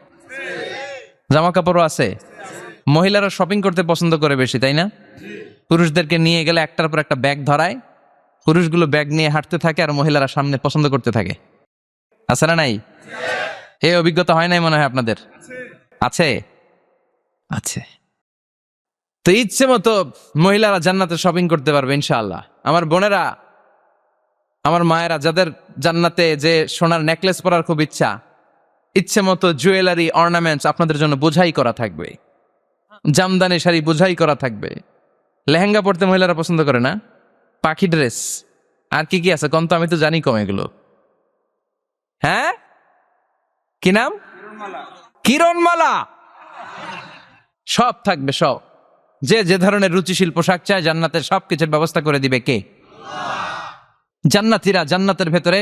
জামা কাপড়ও আছে। মহিলারা শপিং করতে পছন্দ করে বেশি, তাই না? পুরুষদেরকে নিয়ে গেলে একটার পর একটা ব্যাগ ধরায়, পুরুষগুলো ব্যাগ নিয়ে হাঁটতে থাকে আর মহিলারা সামনে পছন্দ করতে থাকে। আছে না নাই? এই অভিজ্ঞতা হয় নাই মনে হয় আপনাদের? আছে, আছে। তো ইচ্ছে মতো মহিলারা জান্নাতে শপিং করতে পারবে ইনশাআল্লাহ। আমার বোনেরা, আমার মায়েরা, যাদের জান্নাতে যে সোনার নেকলেস পরার খুব ইচ্ছা, ইচ্ছে মতো জুয়েলারি অর্নামেন্টস আপনাদের জন্য বোঝাই করা থাকবে, জামদানি শাড়ি বোঝাই করা থাকবে। লেহেঙ্গা পড়তে মহিলারা পছন্দ করে না, পাখি ড্রেস, আর কি কি আছে কম, তো আমি তো জানি কম এগুলো। হ্যাঁ, কি নাম? কিরণমালা। সব থাকবে, সব। যে যে ধরনের রুচিশীল পোশাক চায় জান্নাতের সব কিছুর ব্যবস্থা করে দিবে কে? জান্নাতীরা জান্নাতের ভেতরে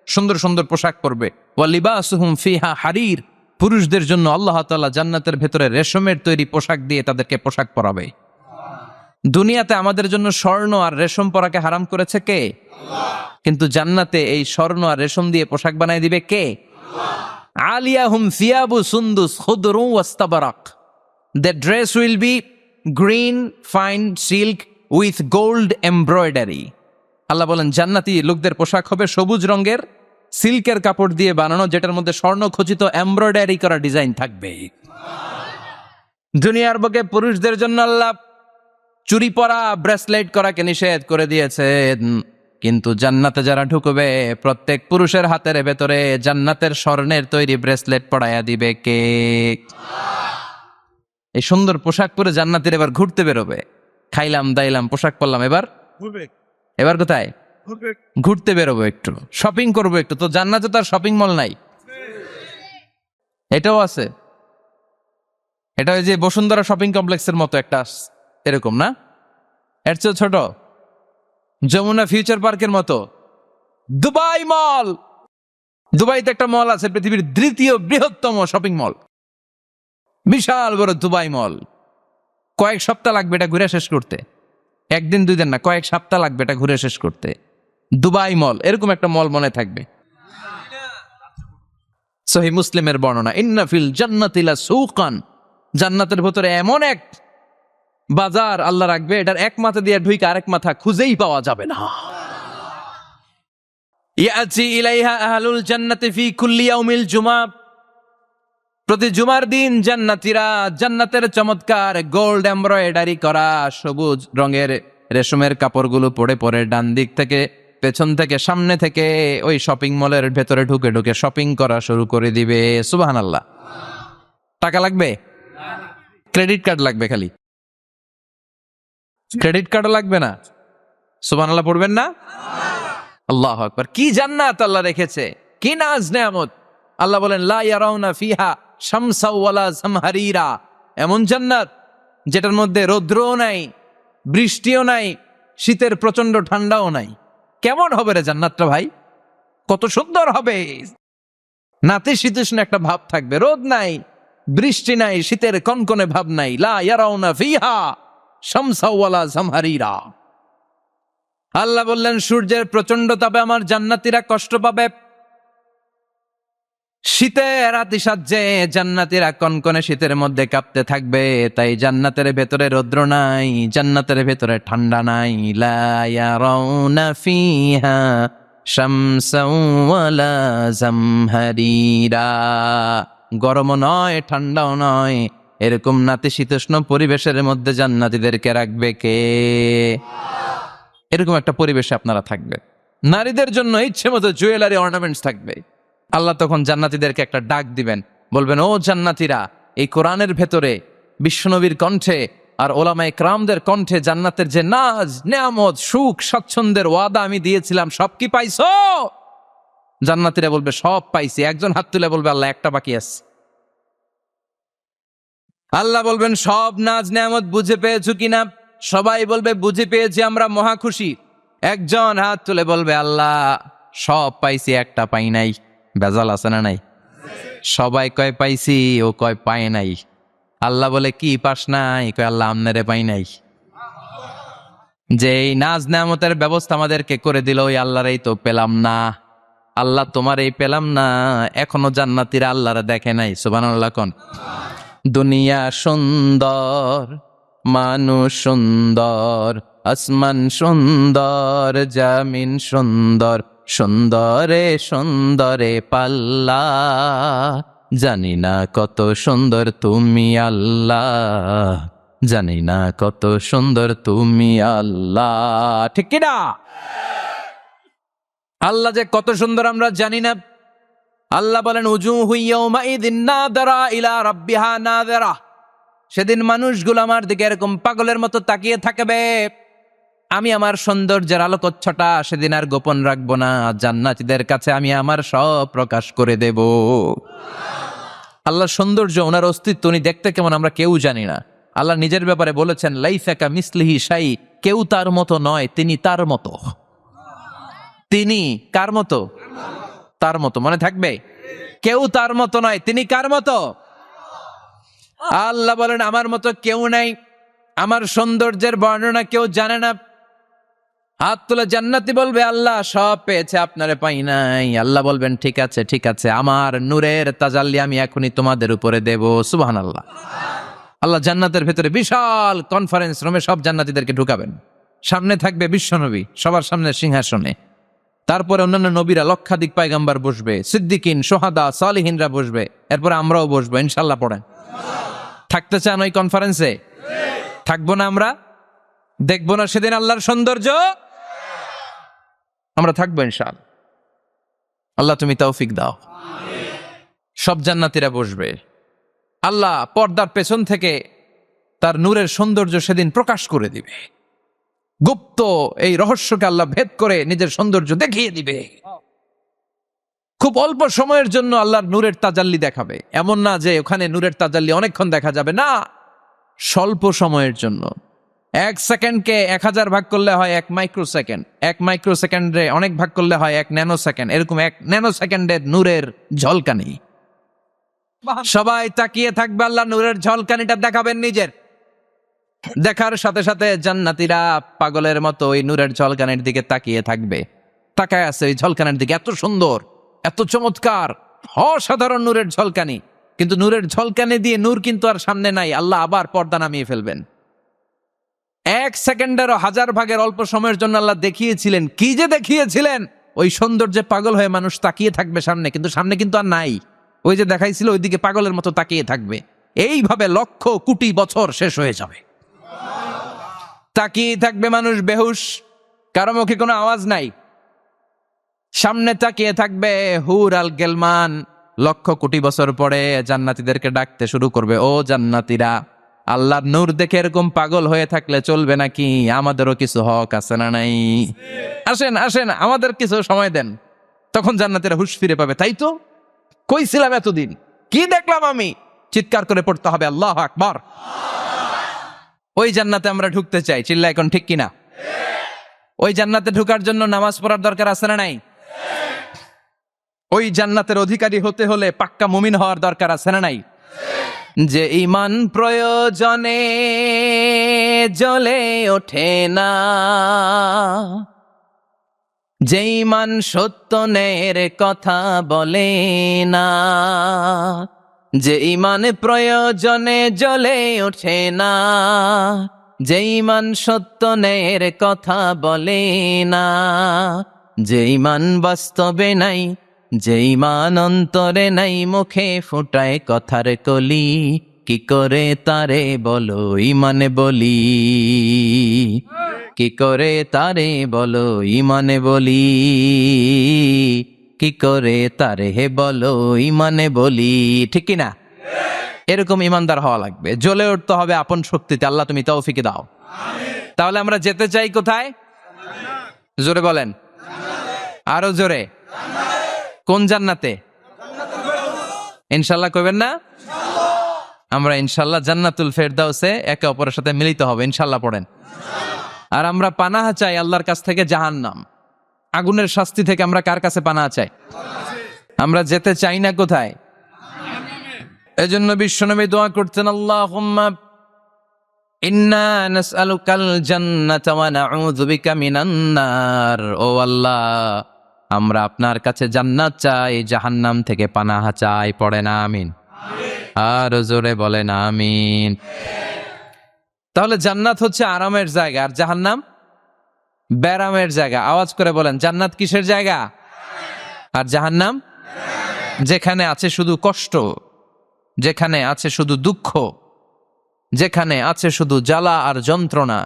সুন্দর সুন্দর পোশাক পরবে। ওয়া লিবাসুহুম ফিহা হারির, পুরুষদের জন্য আল্লাহ তাআলা জান্নাতের ভেতরে রেশমের তৈরি পোশাক দিয়ে তাদেরকে পোশাক পরাবে। দুনিয়াতে আমাদের জন্য স্বর্ণ আর রেশম পরাকে হারাম করেছে কে? কিন্তু জান্নাতে এই স্বর্ণ আর রেশম দিয়ে পোশাক বানায় দিবে কে? আলিয়াহুম সিয়াবু সুন্দুস খুদরু ওয়াস্তাবারাক, the dress will be green fine silk with gold embroidery. আল্লাহ বলেন জান্নাতি লোকদের পোশাক হবে সবুজ রঙের সিল্কের কাপড় দিয়ে বানানো, যেটার মধ্যে স্বর্ণ খচিত এমব্রয়ডারি করা ডিজাইন থাকবে। দুনিয়ার বুকে পুরুষদের জন্য আল্লাহ চুরি পরা ব্রেসলেট করাকে নিষেধ করে দিয়েছেন, কিন্তু জান্নাতে যারা ঢুকবে প্রত্যেক পুরুষের হাতের ভেতরে জান্নাতের স্বর্ণের তৈরি ব্রেসলেট পরাইয়া দিবে কে? এই সুন্দর পোশাক পরে জান্নাতের এবার ঘুরতে বেরোবে। খাইলাম দাইলাম পোশাক পরলাম, এবার কোথায়? ঘুরতে বেরোবো, একটু শপিং করবো একটু। তো জান্নাতে তো আর শপিং মল নাই। এটাও আছে, এটা ওই যে বসুন্ধরা শপিং কমপ্লেক্সের মতো একটা এরকম না, এর চেয়ে ছোট, যমুনা ফিউচার পার্কের মতো। দুবাই মল, দুবাইতে একটা মল আছে, পৃথিবীর দ্বিতীয় বৃহত্তম শপিং মল, বিশাল বড় দুবাই মল। কয়েক সপ্তাহ লাগবে এটা ঘুরে শেষ করতে, একদিন দুই দিন না, কয়েক সপ্তাহ লাগবে এটা ঘুরে শেষ করতে। দুবাই মল, এরকম একটা মল মনে থাকবে। সহিহ মুসলিমের বর্ণনা, ইন্না ফিল জান্নাতি লাসুকান, জান্নাতের ভিতরে এমন এক বাজার আল্লাহ রাখবে, এটার এক মাথা দিয়ে ঢুইকে আরেক মাথা খুঁজেই পাওয়া যাবে না। ইয়াতি ইলাইহা আহলুল জান্নাতি ফি কুল্লি ইয়াউমিল জুমআ, প্রতি জুমার দিন জান্নাতীরা জান্নাতের চমৎকার গোল্ড এমব্রয়ডারি করা সবুজ রঙের রেশমের কাপড়গুলো পরে পরে ডান দিক থেকে পেছন থেকে সামনে থেকে ওই শপিং মলের ভেতরে ঢুকে ঢুকে শপিং করা শুরু করে দিবে। সুবহানাল্লাহ। টাকা লাগবে? ক্রেডিট কার্ড লাগবে, খালি ক্রেডিট কার্ডও লাগবে না। সুবহানাল্লাহ পড়বেন না? আল্লাহু আকবার। কি জান্নাত আল্লাহ রেখেছে, কি নাজ নেয়ামত। আল্লাহ বলেন লা ইয়ারাউনা ফিহা শামসা ওয়ালা জামহারিরা, এমন জান্নাত যেটার মধ্যে রৌদ্রও নাই, বৃষ্টিও নাই, শীতের প্রচন্ড ঠান্ডাও নাই। কেমন হবে রে জান্নাতটা ভাই, কত সুন্দর হবে। নাতিশীতোষ্ণ একটা ভাব থাকবে, রোদ নাই, বৃষ্টি নাই, শীতের কনকনে ভাব নাই। লা ইয়ারাউনা ফিহা শামসা ওয়ালা জামহারিরা। আল্লাহ বললেন সূর্যের প্রচন্ড তাপে আমার জান্নাতীরা কষ্ট পাবে, শীতের আতিশয্যে জান্নাতীরা কনকনে শীতের মধ্যে কাঁপতে থাকবে। তাই জান্নাতের ভেতরে রৌদ্র নাই, জান্নাতের ভেতরে ঠান্ডা নাই। লা ইয়ারাউনা ফিহা শামসাও ওয়ালা জামহারিরা, গরমও নয় ঠান্ডাও নয়, এরকম নাতিশীতোষ্ণ পরিবেশের মধ্যে জান্নাতীদেরকে রাখবে কে? এরকম একটা পরিবেশে আপনারা থাকবে। নারীদের জন্য ইচ্ছে মতো জুয়েলারি অর্নামেন্টস থাকবে। আল্লাহ তখন জান্নাতীদেরকে একটা ডাক দিবেন, বলবেন ও জান্নাতীরা, এই কোরআনের ভেতরে বিশ্বনবীর কণ্ঠে আর ওলামায়ে কেরামদের কণ্ঠে জান্নাতের যে নাজ নেয়ামত সুখ স্বাচ্ছন্দ্যের ওয়াদা আমি দিয়েছিলাম সব কি পাইছো? জান্নাতীরা বলবে সব পাইছি। একজন হাত তুলে বলবে আল্লাহ একটা বাকি আছে। আল্লাহ বলবেন সব নাজ নেয়ামত বুঝে পেয়েছো কিনা? সবাই বলবে বুঝে পেয়েছি, আমরা মহা খুশি। একজন হাত তুলে বলবে আল্লাহ সব পাইছি, একটা পাই নাই। বেজাল আছে না নাই? সবাই কয় পাইছি, ও কয় পায় নাই। আল্লাহ বলে কি পাস নাই? কয় আল্লাহ আমনেরে পাই নাই। যে এই নাজ নেয়ামতের ব্যবস্থা আমাদেরকে করে দিল ওই আল্লাহর এই তো পেলাম না। আল্লাহ তোমার এই পেলাম না, এখনো জান্নাতীরা আল্লাহরে দেখে নাই। সুবহানাল্লাহ কোন। দুনিয়া সুন্দর, মানুষ সুন্দর, আসমান সুন্দর, জামিন সুন্দর, সুন্দরে সুন্দরে পাল্লা, জানি না কত সুন্দর তুমি আল্লাহ, জানি না কত সুন্দর তুমি আল্লাহ। ঠিক কিনা? আল্লাহ যে কত সুন্দর আমরা জানি না। আল্লাহ বলেন উজুহু ইয়াউমাইযিন নাযিরা ইলা রাব্বিহা নাযিরা, সেদিন মানুষগুলো আমার দিকে এরকম পাগলের মতো তাকিয়ে থাকবে। আমি আমার সৌন্দর্যের আলোকচ্ছটা সেদিন আর গোপন রাখবো না, জান্নাতীদের কাছে আমি আমার সব প্রকাশ করে দেব। আল্লাহর সৌন্দর্য, ওনার অস্তিত্ব, উনি দেখতে কেমন আমরা কেউ জানি না। আল্লাহ নিজের ব্যাপারে বলেছেন লাইসা কামিসলিহি শাই, কেউ তার মতো নয়, তিনি তার মতো। তিনি কার মতো? তার মতো। মনে থাকবে, কেউ তার মতো নয়, তিনি কার মতো? আল্লাহ বলেন আমার মতো কেউ নাই, আমার সৌন্দর্যের বর্ণনা কেউ জানে না। হাত তুলে জান্নাতি বলবে আল্লাহ সব পেয়েছে, আপনারে পাই নাই। আল্লাহ বলবেন ঠিক আছে ঠিক আছে, আমার নূরের তাজাল্লি আমি এখনই তোমাদের উপরে দেব। সুবহানাল্লাহ। আল্লাহ জান্নাতের ভেতরে বিশাল কনফারেন্স রুমে সব জান্নাতীদেরকে ঢুকাবেন। সামনে থাকবে বিশ্বনবী সবার সামনে সিংহাসনে, তারপরে অন্যান্য নবীরা, লক্ষাধিক পয়গম্বর বসবে, সিদ্দিকিন, সোহাদা, সালিহিনরা বসবে, এরপরে আমরাও বসবো ইনশাল্লাহ। পড়েন, থাকতে চান ওই কনফারেন্সে? থাকবো না আমরা? দেখবো না সেদিন আল্লাহর সৌন্দর্য? আমরা থাকবো ইনশাআল্লাহ। আল্লাহ তুমি তৌফিক দাও। সব জান্নাতীরা বসবে, আল্লাহ পর্দার পেছন থেকে তার নূরের সৌন্দর্য সেদিন প্রকাশ করে দিবে। গুপ্ত এই রহস্যকে আল্লাহ ভেদ করে নিজের সৌন্দর্য দেখিয়ে দিবে। খুব অল্প সময়ের জন্য আল্লাহর নূরের তাজাল্লি দেখাবে। এমন না যে ওখানে নূরের তাজাল্লি অনেকক্ষণ দেখা যাবে, না, স্বল্প সময়ের জন্য। 1 সেকেন্ডকে 1000 ভাগ করলে হয় 1 মাইক্রোসেকেন্ড, 1 মাইক্রোসেকেন্ডে অনেক ভাগ করলে হয় 1 ন্যানোসেকেন্ড। এরকম 1 ন্যানোসেকেন্ডের নূরের ঝলকানি। সবাই তাকিয়ে থাকবে, আল্লাহ নূরের ঝলকানিটা দেখাবেন নিজের। দেখার সাথে সাথে জান্নাতীরা পাগলের মতো ওই নূরের ঝলকানির দিকে তাকিয়ে থাকবে। তাকায় আছে ওই ঝলকানির দিকে, এত সুন্দর, এত চমৎকার, অসাধারণ নূরের ঝলকানি। কিন্তু নূরের ঝলকানি দিয়ে নূর কিন্তু আর সামনে নাই, আল্লাহ আবার পর্দা নামিয়ে ফেলবেন। 1 সেকেন্ডেরও 1000 ভাগের অল্প সময়ের জন্য আল্লাহ দেখিয়েছিলেন, কি যে দেখিয়েছিলেন, ওই সৌন্দর্যে পাগল হয়ে মানুষ তাকিয়ে থাকবে সামনে, কিন্তু সামনে কিন্তু আর নাই। ওই যে দেখাইছিল ওইদিকে পাগলের মতো তাকিয়ে থাকবে। এইভাবে লক্ষ কোটি বছর শেষ হয়ে যাবে। তাকিয়ে থাকবে মানুষ বেহুশ, কারো মুখে কোনো আওয়াজ নাই। সামনে তাকিয়ে থাকবে হুর আল গেলমান। লক্ষ কোটি বছর পরে জান্নাতীদেরকে ডাকতে শুরু করবে, ও জান্নাতীরা, আল্লাহর নূর দেখে এরকম পাগল হয়ে থাকলে চলবে নাকি? আমাদেরও কিছু হক আছে না নাই? আসেন আসেন, আমাদের কিছু সময় দেন। তখন জান্নাতীরা হুঁশ ফিরে পাবে, তাই তো কই ছিলাম এতদিন, কি দেখলাম আমি? চিৎকার করে পড়তে হবে আল্লাহু আকবার। ওই জান্নাতে আমরা ঢুকতে চাই, চিল্লা এখন ঠিক কিনা? ওই জান্নাতে ঢোকার জন্য নামাজ পড়ার দরকার আছে না নাই? ওই জান্নাতের অধিকারী হতে হলে পাক্কা মুমিন হওয়ার দরকার আছে না নাই? যে ঈমান প্রয়োজনে জ্বলে ওঠে না, যে ঈমান সত্য ন্যায়ের কথা বলে না, যে ঈমান প্রয়োজনে জ্বলে ওঠে না, যে ঈমান সত্য ন্যায়ের কথা বলে না, যে ঈমান বাস্তবে নাই, যে ঈমান অন্তরে নাই, মুখে ফুটায় কথার কলি, কি করে তারে বলো ঈমানে বলি, কি করে তারে বলো ঈমানে বলি, কি করে তারে হে বলো ঈমানে বলি, ঠিক কিনা? এরকম ঈমানদার হওয়া লাগবে, জ্বলে উঠতে হবে আপন শক্তিতে। আল্লাহ তুমি তৌফিক দাও। তাহলে আমরা যেতে চাই কোথায়? জোরে বলেন, আরো জোরে। কোন জান্নাতে? ইনশাল্লাহ কইবেন না? আমরা ইনশাল্লাহ জান্নাতুল ফেরদাউসে একে অপরের সাথে মিলিত হবে ইনশাল্লাহ। পড়েন। আর আমরা পানাহা চাই আল্লাহর কাছ থেকে জাহান্নাম, আগুনের শাস্তি থেকে। আমরা কার কাছে পানাহা চাই? আমরা যেতে চাই না কোথায়? এজন্য বিশ্বনবী দোয়া করতেন, আল্লাহুম্মা ইন্না নাসআলুকাল জান্নাতা ওয়া নাউযু বিকা মিনান নার। ও আল্লাহ, আমরা আপনার কাছে জান্নাত চাই, জাহান্নাম থেকে পানাহা চাই। পড়েন আমিন। আর জোরে বলেন আমিন। তাহলে জান্নাত হচ্ছে আরামের জায়গা, আর জাহান্নাম ব্যারামের জায়গা। আওয়াজ করে বলেন, জান্নাত কিসের জায়গা আর জাহান্নাম? যেখানে আছে শুধু কষ্ট, যেখানে আছে শুধু দুঃখ, যেখানে আছে শুধু জ্বালা আর যন্ত্রণা,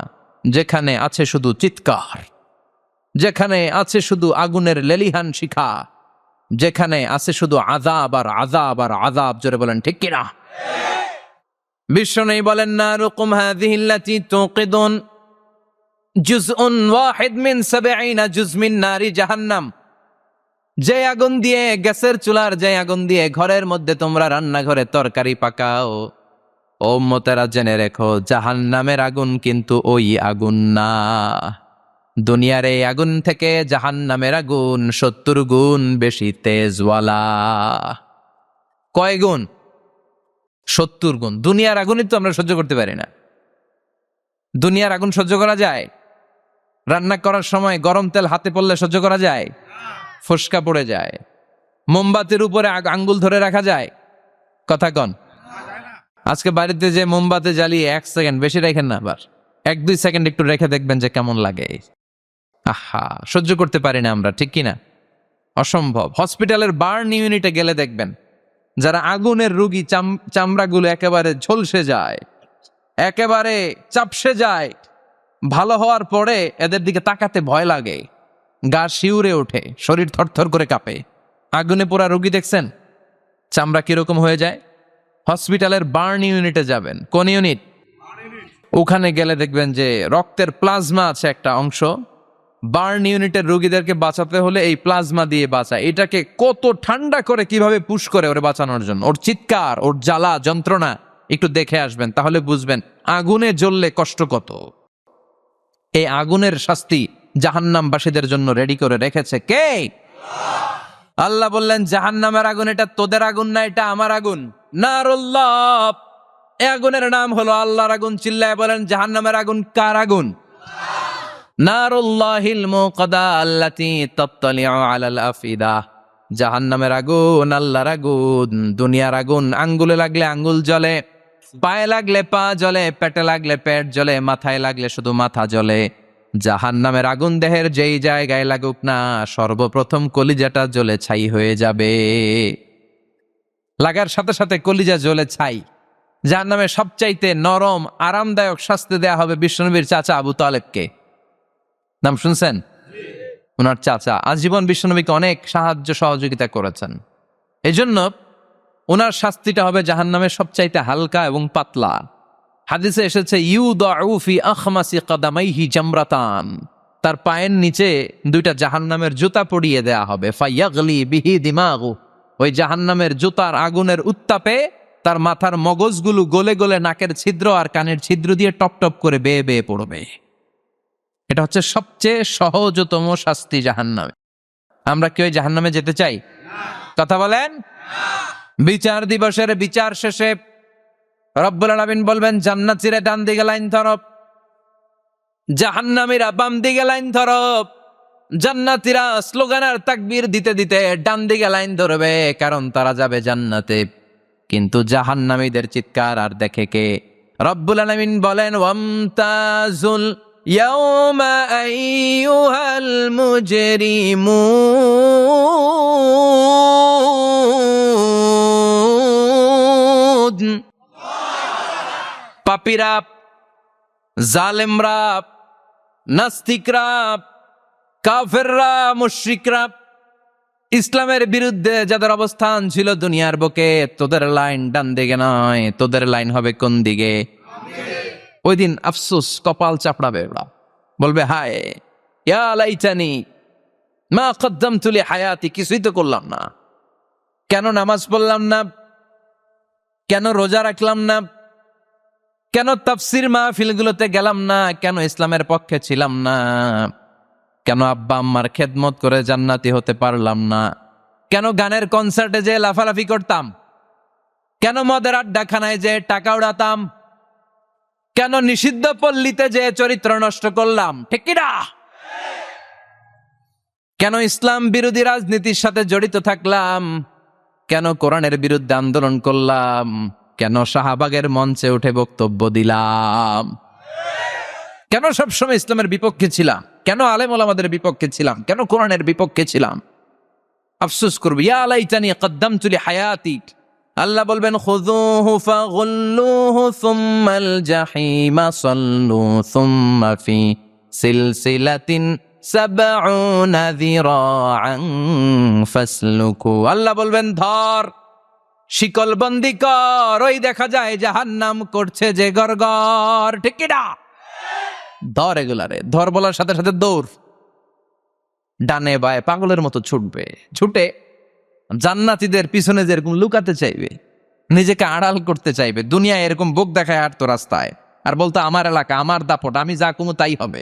যেখানে আছে শুধু চিৎকার, যেখানে আছে শুধু আগুনের লেলিহান শিখা, যেখানে আছে শুধু আযাব আর আযাব আর আযাব। জোরে বলেন ঠিক কিনা? বিষ্ণু বলেন নারুকুম হাযিহিল্লাতী তুকিদুন জুজউন ওয়াহিদ মিন ৭০ জুজ মিন নারি জাহান্নাম। যে আগুন দিয়ে, গ্যাসের চুলার যে আগুন দিয়ে ঘরের মধ্যে তোমরা রান্নাঘরে তরকারি পাকাও, ও উম্মতেরা জেনে রেখো জাহান্নামের আগুন কিন্তু ওই আগুন না। দুনিয়ার এই আগুন থেকে জাহান্নামের আগুন ৭০ গুণ বেশি তেজওয়ালা। কয় গুণ? ৭০ গুণ। দুনিয়ার আগুনই তো আমরা সহ্য করতে পারি না। দুনিয়ার আগুন সহ্য করা যায়? রান্না করার সময় গরম তেল হাতে পড়লে সহ্য করা যায়? ফোসকা পড়ে যায়। মোমবাতির উপরে আঙ্গুল ধরে রাখা যায়? কথা কন। আজকে বাড়িতে যে মোমবাতি জ্বালিয়ে ১ সেকেন্ড বেশি রেখেন না, আবার ১-২ সেকেন্ড একটু রেখে দেখবেন যে কেমন লাগে। আহা, সহ্য করতে পারি না আমরা, ঠিক কিনা? অসম্ভব। হসপিটালের বার্ন ইউনিটে গেলে দেখবেন যারা আগুনের রোগী, চামড়াগুলো একেবারে ঝলসে যায়, একেবারে চাপসে যায়। ভালো হওয়ার পরে এদের দিকে তাকাতে ভয় লাগে, গা শিউরে ওঠে, শরীর থরথর করে কাঁপে। আগুনে পোড়া রোগী দেখছেন চামড়া কিরকম হয়ে যায়? হসপিটালের বার্ন ইউনিটে যাবেন। কোন ইউনিট? ওখানে গেলে দেখবেন যে রক্তের প্লাজমা আছে একটা অংশ। বার্ন ইউনিটের রোগীদেরকে বাঁচাতে হলে এই প্লাজমা দিয়ে বাঁচায়। এটাকে কত ঠান্ডা করে কিভাবে পুশ করে ওরে বাঁচানোর জন্য। ওর চিৎকার, ওর জ্বালা যন্ত্রণা একটু দেখে আসবেন, তাহলে বুঝবেন আগুনে জ্বললে কষ্ট কত। এই আগুনের শাস্তি জাহান্নামবাসীদের জন্য রেডি করে রেখেছে কে? আল্লাহ বললেন জাহান্নামের আগুন এটা তোদের আগুন না, এটা আমার আগুন। নারুল্লাহ, এই আগুনের নাম হলো আল্লাহর আগুন। চিল্লায় বলেন জাহান্নামের আগুন কার আগুন? নারুল্লাহিল মুকাদা আল্লাতী তাত্তালিউ আলাল আফিদা। জাহান্নামের আগুন আল্লাহর আগুন। দুনিয়ার আগুন আঙ্গুলে লাগলে আঙ্গুল জ্বলে, পায়ে লাগলে পা জ্বলে, পেটে লাগলে পেট জ্বলে, মাথায় লাগলে শুধু মাথা জ্বলে। জাহান্নামের আগুন দেহের যেই জায়গায় লাগুক না, সর্বপ্রথম কলিজাটা জ্বলে ছাই হয়ে যাবে। লাগার সাথে সাথে কলিজা জ্বলে ছাই। জাহান্নামের সবচাইতে নরম আরামদায়ক শাস্তি দেয়া হবে বিশ্বনবীর চাচা আবু তালেবকে। নাম শুনছেন? ওনার চাচা আজীবন বিশ্বনবীকে অনেক সাহায্য সহযোগিতা করেছেন। এজন্য ওনার শাস্তিটা হবে জাহান্নামের সবচাইতে হালকা এবং পাতলা। হাদিসে এসেছে ইউদাউ ফি আখমাসি কাদামাইহি জামরাতান। তার পায়ের নিচে 2টা জাহান্নামের জুতা পরিয়ে দেয়া হবে। ফায়াগলি বিহি দিমাগু। ওই জাহান্নামের জুতার আগুনের উত্তাপে তার মাথার মগজগুলো গলে গলে নাকের ছিদ্র আর কানের ছিদ্র দিয়ে টপ টপ করে বেয়ে বেয়ে পড়বে। এটা হচ্ছে সবচেয়ে সহজতম শাস্তি জাহান্নামে। আমরা কি ওই জাহান্নামে যেতে চাই? কথা বলেন। বিচার দিবসের বিচার শেষে রব্বুল আলামিন বলবেন জান্নাতীরা ডান দিকে লাইন ধরো, জাহান্নামীরা বাম দিকে লাইন ধরো। জান্নাতীরা স্লোগান আর তাকবীর দিতে দিতে ডান দিকে লাইন ধরবে, কারণ তারা যাবে জান্নাতে। কিন্তু জাহান্নামীদের চিৎকার আর দেখে কে? রব্বুল আলামিন বলেন ওয়ামতাজুল ইয়াউমা আইয়ুহাল মুজরিমুন। পাপীরা, জালেমরা, নাস্তিকরা, কাফেররা, মুশরিকরা, ইসলামের বিরুদ্ধে যাদের অবস্থান ছিল দুনিয়ার বুকে, তোদের লাইন ডান দিকে নয়, তোদের লাইন হবে কোন দিকে? ওই দিন আফসোস, কপাল চাপড়াবে ওরা, বলবে হায় ইয়া লাইতানি মা কদ্দামতু লি হায়াতি। কিছুই তো করলাম না, কেন নামাজ পড়লাম না, কেন রোজা রাখলাম না, কেন তাফসির মাহফিলগুলোতে গেলাম না, কেন ইসলামের পক্ষে ছিলাম না, কেন আব্বা আম্মার খেদমত করে জান্নাতি হতে পারলাম না, কেন গানের কনসার্টে যে লাফালাফি করতাম, কেন মদের আড্ডাখানায় যে টাকা উড়াতাম, কেন নিষিদ্ধ পল্লীতে যে চরিত্র নষ্ট করলাম, ঠিক কি না? কেন ইসলাম বিরোধী রাজনীতির সাথে জড়িত থাকলাম, কেন কোরআনের বিরুদ্ধে আন্দোলন করলাম, কেন শাহবাগের মঞ্চে উঠে বক্তব্য দিলাম, কেন সবসময় ইসলামের বিপক্ষে ছিলাম, কেন আলেম ওলামাদের বিপক্ষে ছিলাম, কেন কোরআনের বিপক্ষে ছিলাম? আফসোস করব, ইয়া লাইতানি কদ্দামতু লি হায়াতি। আল্লাহ বলবেন খুযুহু ফাগুল্লুহু সুম্মাল জাহিমা সাল্লু সুম্মা ফি সিলসিলাতিন সাবউনা যিরাআন ফাসলুকু। আল্লাহ বলবেন ধর, শিকল বন্দি কর। ওই দেখা যায় জাহান্নাম করছে যে গড়গড়, ঠিক কি না? ধর এগুলারে, ধর বলার সাথে সাথে দৌড়, ডানে বায়ে পাগলের মতো ছুটবে। ছুটে জান্নাতীদের পিছনে যেরকম লুকাতে চাইবে, নিজেকে আড়াল করতে চাইবে, দুনিয়ায় এরকম বুক দেখায় হাঁটতো রাস্তায়, আর বলতো আমার এলাকা, আমার দাপট, আমি যা কমু তাই হবে।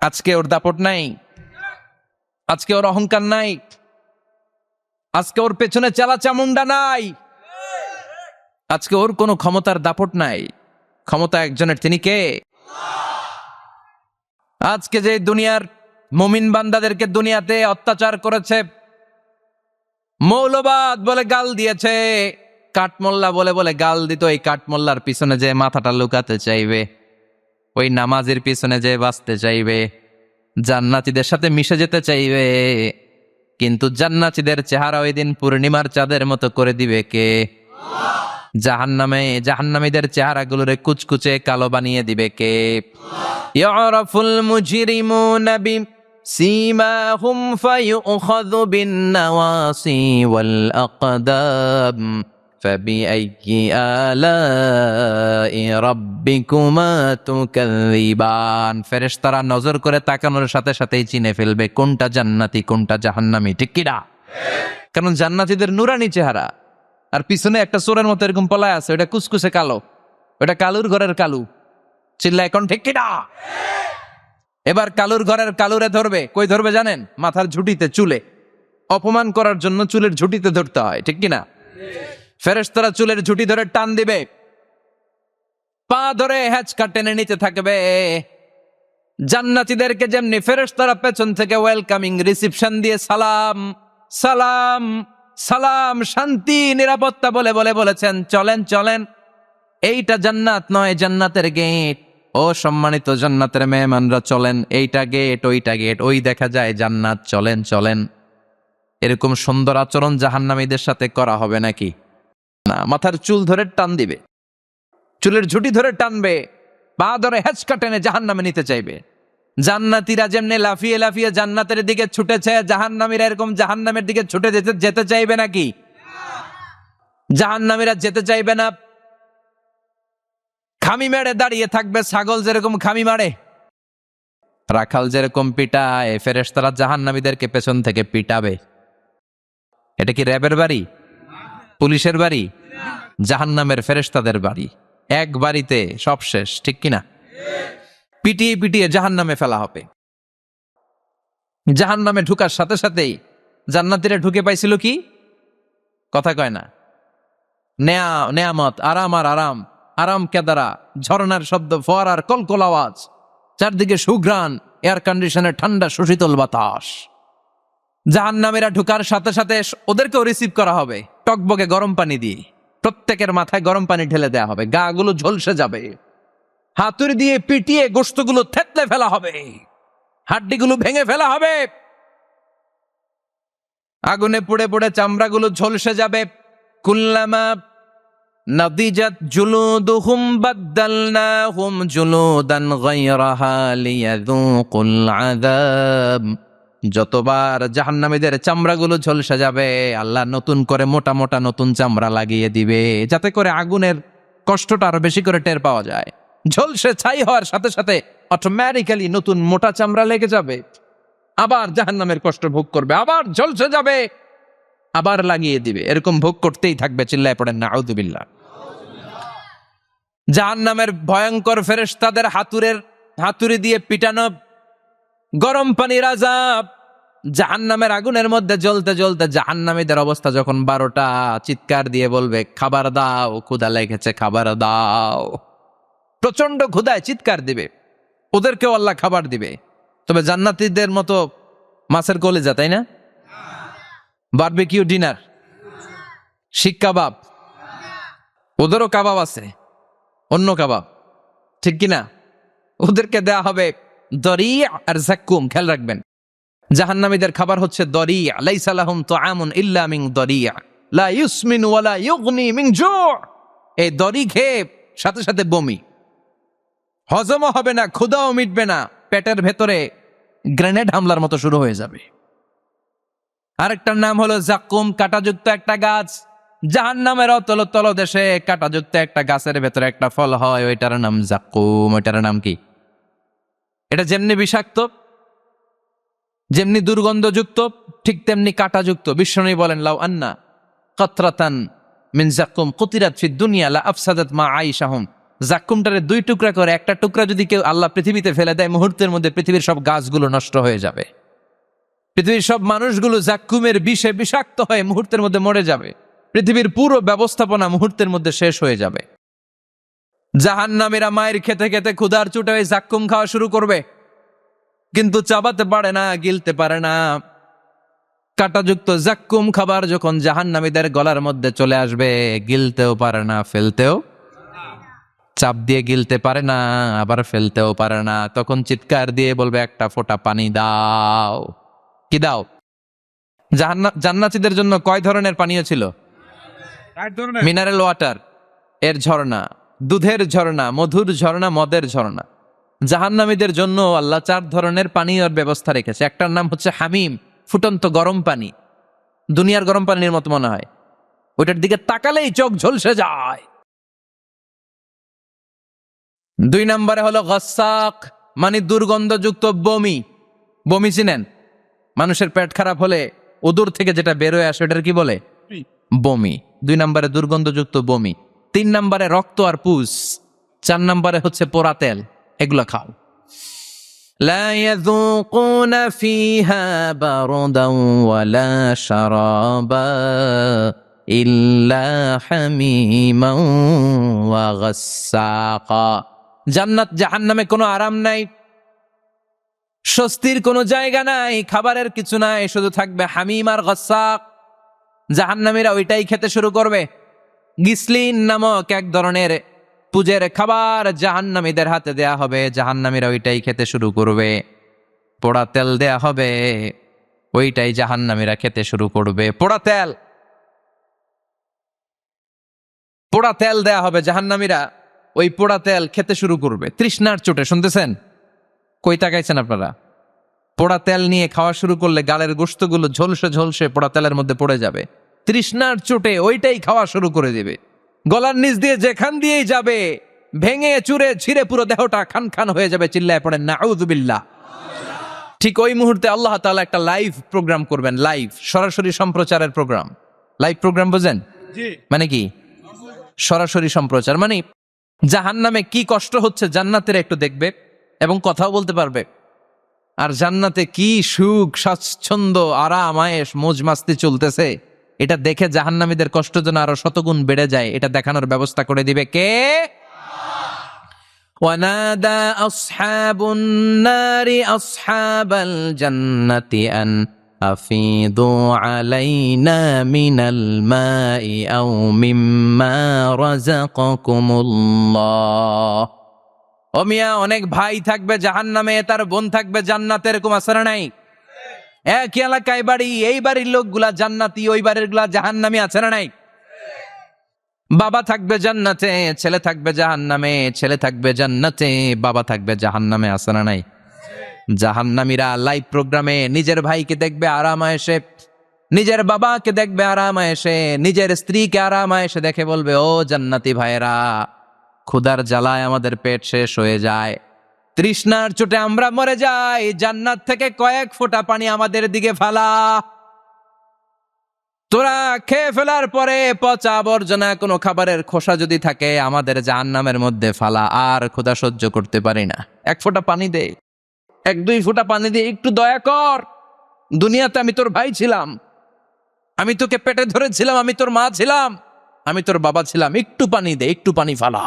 আজকে ওর দাপট নাই, আজকে ওর অহংকার নাই, আজকে ওর পেছনে চালা চামুন্ডা নাই, আজকে ওর কোনো ক্ষমতার দাপট নাই। ক্ষমতা একজনের, তিনি কে? আজকে যে দুনিয়ার মুমিন বান্দাদেরকে দুনিয়াতে অত্যাচার করেছে, মৌলবাদ বলে গাল দিয়েছে, কাঠমোল্লা বলে বলে গাল দিত, এই কাঠমোল্লার পিছনে যে মাথাটা লুকাতে চাইবে, ওই নামাজের পিছনে যে বাঁচতে চাইবে, জান্নাতীদের সাথে মিশে যেতে চাইবে, কিন্তু জান্নাতীদের চেহারা ওই দিন পূর্ণিমার চাঁদের মতো করে দিবে কে? জাহান্নামীদের চেহারাগুলোরে কুচকুচে কালো বানিয়ে দিবে কে? ইয়ারাফুল মুজরিমুনা বিসীমাহুম ফায়ুখাযু বিন-নাওয়াসি ওয়াল আকদাম ফাবিআইয়ি আলাই রাব্বিকুমা তুকাযযিবান। ফেরেশতারা নজর করে তাকানোর সাথে সাথেই চিনে ফেলবে কোনটা জান্নাতি কোনটা জাহান্নামী, ঠিক কি না? কারণ জান্নাতীদের নুরানি চেহারা, আর পিছনে একটা চোরের মতো এরকম পলায় আছে, ওটা কুচকুচে কালো, ওটা কালুর ঘরের কালু। চিল্লা এখন, ঠিক কি না? এবার কালুর ঘরের কালুরে ধরবে, কই ধরবে জানেন? মাথার ঝুঁটিতে, চুলে। অপমান করার জন্য চুলের ঝুঁটিতে ধরতে হয়, ঠিক কি না? ফেরেশতারা চুলের ঝুঁটি ধরে টান দিবে, পা ধরে হ্যাচকা টেনে নিতে থাকবে। জান্নাতীদেরকে যেমনি ফেরেশতারা পেছন থেকে ওয়েলকামিং রিসিপশন দিয়ে সালাম সালাম সালাম, শান্তি নিরাপত্তা বলে বলে বলেছেন চলেন চলেন, এইটা জান্নাত নয়, জান্নাতের গেট। ও সম্মানিত জান্নাতের মেহমানরা চলেন, এইটা গেট, ওইটা গেট, ওই দেখা যায় জান্নাত, চলেন চলেন। এরকম সুন্দর আচরণ জাহান্নামীদের সাথে করা হবে নাকি? না, মাথার চুল ধরে টান দিবে, চুলের ঝুঁটি ধরে টানবে, পা ধরে হ্যাচকা টেনে জাহান্নামে নিতে চাইবে। জান্নাতীরা যেমনি লাফিয়ে লাফিয়ে জান্নাতের দিকে ছুটেছে, জাহান্নামীরা এরকম জাহান্নামের দিকে ছুটে যেতে চাইবে নাকি? জাহান্নামীরা যেতে চাইবে না, খামি মেরে দাঁড়িয়ে থাকবে। ছাগল যেরকম খামি মারে, রাখাল যেরকম পিটায়, ফেরেশতারা জাহান্নামীদেরকে পেছন থেকে পিটাবে। এটা কি র্যাবের বাড়ি, পুলিশের বাড়ি? জাহান্নামের ফেরেশতাদের বাড়ি। এক বাড়িতে সব শেষ, ঠিক কিনা? পিটিয়ে পিটিয়ে জাহান্নামে ফেলা হবে। জাহান্নামে ঢুকার সাথে সাথেই জান্নাতীরা ঢুকে পাইছিল কি? কথা কয় না। নেয়ামত, আরাম আর আরাম, আরাম কেদারা, ঝর্ণার শব্দ, ফোয়ারার কলকল আওয়াজ, চারদিকে সুঘ্রাণ, এয়ার কন্ডিশনের ঠান্ডা সুশীতল বাতাস। জাহান্নামীরা ঢুকার সাথে সাথে ওদেরকেও রিসিভ করা হবে টকবকে গরম পানি দিয়ে। প্রত্যেকের মাথায় গরম পানি ঢেলে দেয়া হবে, গা গুলো ঝলসে যাবে, হাতুড়ি দিয়ে পিটিয়ে গোশতগুলো থেতলে ফেলা হবে, হাড্ডিগুলো ভেঙে ফেলা হবে, আগুনে পুড়ে পুড়ে চামড়াগুলো ঝলসে যাবে। কুল্লামা নাদিজাত জুলুদুহুম বাদদালনাহুম জুলুদান গায়রাহা লিয়াযুকুল আযাব। যতবার জাহান্নামীদের চামড়াগুলো ঝলসে যাবে, আল্লাহ নতুন করে মোটা মোটা নতুন চামড়া লাগিয়ে দিবে, যাতে করে আগুনের কষ্টটা আরো বেশি করে টের পাওয়া যায়। ঝলসে ছাই হওয়ার সাথে সাথে অটোমেটিক্যালি নতুন মোটা চামড়া লেগে যাবে, আবার জাহান্নামের কষ্ট ভোগ করবে, আবার ঝলসে যাবে, আবার লাগিয়ে দিবে। এরকম ভোগ করতেই থাকবে। চিল্লায় পড়েন নাউযুবিল্লাহ। জাহান্নামের ভয়ঙ্কর ফেরেশতাদের হাতুড়ি দিয়ে পিটানো, গরম পানির আযাব, জাহান্নামের আগুনের মধ্যে জ্বলতে জ্বলতে জাহান্নামীদের অবস্থা যখন 12টা, চিৎকার দিয়ে বলবে খাবার দাও, ক্ষুধা লেগেছে, খাবার দাও। প্রচন্ড ক্ষুধায় চিৎকার দিবে, ওদেরকেও আল্লাহ খাবার দিবে। তবে জান্নাতীদের মতো মাছের কলিজা, তাই না? বারবিকিউ ডিনার, শিক কাবাব, ওদেরও কাবাব আছে, অন্য কাবাব, ঠিক কিনা? ওদেরকে দেয়া হবে দরিয়া আর যাক্কুম। খেয়াল রাখবেন, জাহান্নামীদের খাবার হচ্ছে দরিয়া। লাইসা লাহুম তুআমুন ইল্লা মিন দরিয়া লা ইউসমিন ওয়া লা ইউগনি মিন জু'। এই দরি খেয়ে সাথে সাথে বমি, হজমও হবে না, ক্ষুধাও মিটবে না, পেটের ভেতরে গ্রেনেড হামলার মতো শুরু হয়ে যাবে। আরেকটার নাম হলো জাক্কুম, কাঁটাযুক্ত একটা গাছ। জাহান্নামের অতল তলদেশে কাঁটাযুক্ত একটা গাছের ভেতরে একটা ফল হয়, ওইটার নাম জাক্কুম। ওইটার নাম কি? এটা যেমনি বিষাক্ত, যেমনি দুর্গন্ধযুক্ত, ঠিক তেমনি কাঁটাযুক্ত। বিশ্বনবী বলেন, লাউ আন্না কাতরাতান মিন জাক্কুম কুতিরাত ফিদ দুনিয়া লা আফসাদাত মা আইশাহুম। জাক্কুমটারে 2 টুকরা করে একটা টুকরা যদি কেউ আল্লাহ পৃথিবীতে ফেলে দেয়, মুহূর্তের মধ্যে পৃথিবীর সব গাছগুলো নষ্ট হয়ে যাবে। পৃথিবীর সব মানুষগুলো জাক্কুমের বিষে বিষাক্ত হয়ে মুহূর্তের মধ্যে মরে যাবে। পৃথিবীর পুরো ব্যবস্থাপনা মুহূর্তের মধ্যে শেষ হয়ে যাবে। জাহান্নামীরা মায়ের খেতে খেতে ক্ষুধার চোটে ওই জাক্কুম খাওয়া শুরু করবে, কিন্তু চাবাতে পারে না, গিলতে পারে না। কাঁটাযুক্ত জাক্কুম খাবার যখন জাহান্নামীদের গলার মধ্যে চলে আসবে, গিলতেও পারে না, ফেলতেও, চাপ দিয়ে গিলতে পারে না, আবার ফেলতেও পারে না। তখন চিৎকার দিয়ে বলবে, একটা ফোঁটা পানি দাও। কি দাও? জান্নাতীদের জন্য কয় ধরনের পানীয় ছিল? মিনারেল ওয়াটার, এর ঝর্ণা, দুধের ঝর্ণা, মধুর ঝর্ণা, মদের ঝর্ণা। জাহান্নামীদের জন্য আল্লাহ 4 ধরনের পানীয়র ব্যবস্থা রেখেছে। একটার নাম হচ্ছে হামিম, ফুটন্ত গরম পানি, দুনিয়ার গরম পানির মতো মনে হয়, ওইটার দিকে তাকালেই চোখ ঝলসে যায়। 2 নম্বরে হলো গাসসাক, মানে দুর্গন্ধযুক্ত বমি। বমি চিনেন? মানুষের পেট খারাপ হলে উদর থেকে যেটা বেরোয় আসে ওটার কি বলে? বমি। 2 নম্বরে দুর্গন্ধযুক্ত বমি। 3 নম্বরে রক্ত আর পুষ। 4 নম্বরে হচ্ছে পোড়া তেল। এগুলো খাও। লা ইয়াযুকুনা ফিহা বারদান ওয়ালা শারাবা ইল্লা হামিমান ওয়া গাসসাকা। জান্নাত জাহান্নামে কোনো আরাম নাই, স্বস্তির কোনো জায়গা নাই, খাবারের কিছু নাই, শুধু থাকবে হামিম আর গাসসাক। জাহান্নামীরা ওইটাই খেতে শুরু করবে। গিসলিন নামক এক ধরনের পূজের খাবার জাহান্নামীদের হাতে দেয়া হবে, জাহান্নামীরা ওইটাই খেতে শুরু করবে। পোড়া তেল দেয়া হবে, ওইটাই জাহান্নামীরা খেতে শুরু করবে। পোড়া তেল, পোড়া তেল দেয়া হবে, জাহান্নামীরা ওই পোড়া তেল খেতে শুরু করবে তৃষ্ণার চোটে। শুনতেছেন? কই তাকাইছেন আপনারা? পোড়া তেল নিয়ে খাওয়া শুরু করলে গালের গোশতগুলো ঝলসে ঝলসে পোড়া তেলের মধ্যে পড়ে যাবে। তৃষ্ণার চোটে ওইটাই খাওয়া শুরু করে দিবে। গলার নিচ দিয়ে যেখান দিয়েই যাবে, ভেঙে চুরে ছিঁড়ে পুরো দেহটা খান খান হয়ে যাবে। চিল্লায় পড়েন নাউযুবিল্লাহ। ঠিক ওই মুহূর্তে আল্লাহ তাআলা একটা লাইভ প্রোগ্রাম করবেন, লাইভ, সরাসরি সম্প্রচারের প্রোগ্রাম। লাইভ প্রোগ্রাম বোঝেন? মানে কি? সরাসরি সম্প্রচার মানে জাহান্নামে কি কষ্ট হচ্ছে জান্নাতের একটু দেখবে এবং কথাও বলতে পারবে। আর জান্নাতে কি সুখ, স্বাচ্ছন্দ্য, আরাম, আয়েশ, মौज মাস্তি চলতেছে, এটা দেখে জাহান্নামীদের কষ্ট যেন আরো শতগুণ বেড়ে যায়, এটা দেখানোর ব্যবস্থা করে দিবে কে? ওয়ানাদা আসহাবুন নারি আসহাবাল জান্নাতি আন আফিদু আলাইনা মিনাল মাই আও মিম্মা রাযাকাকুমুল্লাহ। ও মিয়া, অনেক ভাই থাকবে জাহান্নামে, তার বোন থাকবে জান্নাতে, এরকম আছে না নাই? এক এলাকায় বাড়ি, এই বাড়ির লোকগুলা জান্নাতি, ওই বাড়ির গুলা জাহান্নামী, আছে না নাই? বাবা থাকবে জান্নাতে, ছেলে থাকবে জাহান্নামে, ছেলে থাকবে জান্নাতে, বাবা থাকবে জাহান্নামে, আছে না নাই? জাহান্নামীরা লাইভ প্রোগ্রামে নিজের ভাইকে দেখবে আরাম আয়েশে, নিজের বাবাকে দেখবে আরাম আয়েশে, নিজের স্ত্রীকে আরাম আয়েশে দেখে বলবে, ও জান্নাতি ভাইয়েরা, ক্ষুধার জ্বালায় আমাদের পেট শেষ হয়ে যায়, তৃষ্ণার চোটে আমরা মরে যাই, জান্নাত থেকে কয়েক ফোঁটা পানি আমাদের দিকে ফালা। তোরা খেয়ে ফেলার পরে পচা আবর্জনা কোনো খাবারের খোসা যদি থাকে আমাদের জাহান্নামের মধ্যে ফালা, আর ক্ষুধা সহ্য করতে পারি না, 1 ফোঁটা পানি দে, 1-2 ফোঁটা পানি দিয়ে একটু দয়া কর। দুনিয়াতে আমি তোর ভাই ছিলাম, আমি তোকে পেটে ধরেছিলাম, আমি তোর মা ছিলাম, আমি তোর বাবা ছিলাম, একটু পানি দে, একটু পানি ফালা।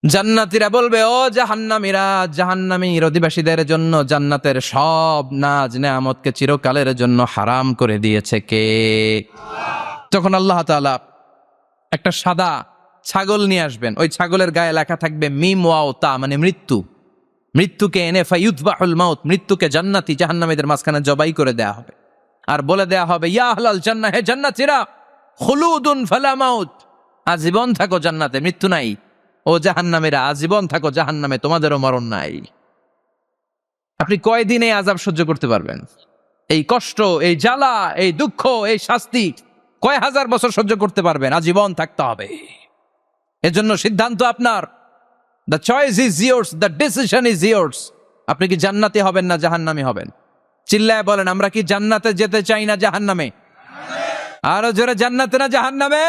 জান্নাতীরা বলবে, ও জাহান্নামীরা, জাহান্নামীর অধিবাসীদের জন্য জান্নাতের সব নাজ নেয়ামতকে চিরকালের জন্য হারাম করে দিয়েছে কে? তখন আল্লাহ তাআলা একটা সাদা ছাগল নিয়ে আসবেন, ওই ছাগলের গায়ে লেখা থাকবে মিম ওয়াও তা, মানে মৃত্যু। মৃত্যুকে এনে ফায়ুযবাহুল মাউত, মৃত্যুকে জান্নাতি জাহান্নামীদের মাঝখানে জবাই করে দেয়া হবে, আর বলে দেয়া হবে, ইয়া আহলাল জান্নাহ, হে জান্নাতীরা, খুলুদুন ফালা মাউত, আজীবন থাকো জান্নাতে, মৃত্যু নাই। ও জাহান্নামীরা, আজীবন থাকো জাহান্নামে, তোমাদেরও মরণ নাই। আপনি কয়দিন এই আযাব সহ্য করতে পারবেন? এই কষ্ট, এই জ্বালা, এই দুঃখ, এই শাস্তি কয় হাজার বছর সহ্য করতে পারবেন? আজীবন থাকতে হবে। এজন্য সিদ্ধান্ত আপনার। The choice is yours, the decision is yours. আপনি কি জান্নাতি হবেন না জাহান্নামী হবেন? চিল্লায় বলেন, আমরা কি জান্নাতে যেতে চাই না জাহান্নামে? আরো জোরে, জান্নাতে না জাহান্নামে?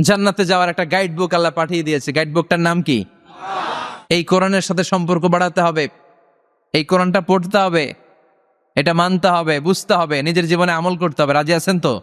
জান্নাতে যাওয়ার একটা গাইড বুক আল্লাহ পাঠিয়ে দিয়েছে। গাইড বুকটার নাম কি? এই কোরআনের সাথে সম্পর্ক বাড়াতে হবে, এই কোরআনটা পড়তে হবে, এটা মানতে হবে, বুঝতে হবে, নিজের জীবনে আমল করতে হবে। রাজি আছেন তো?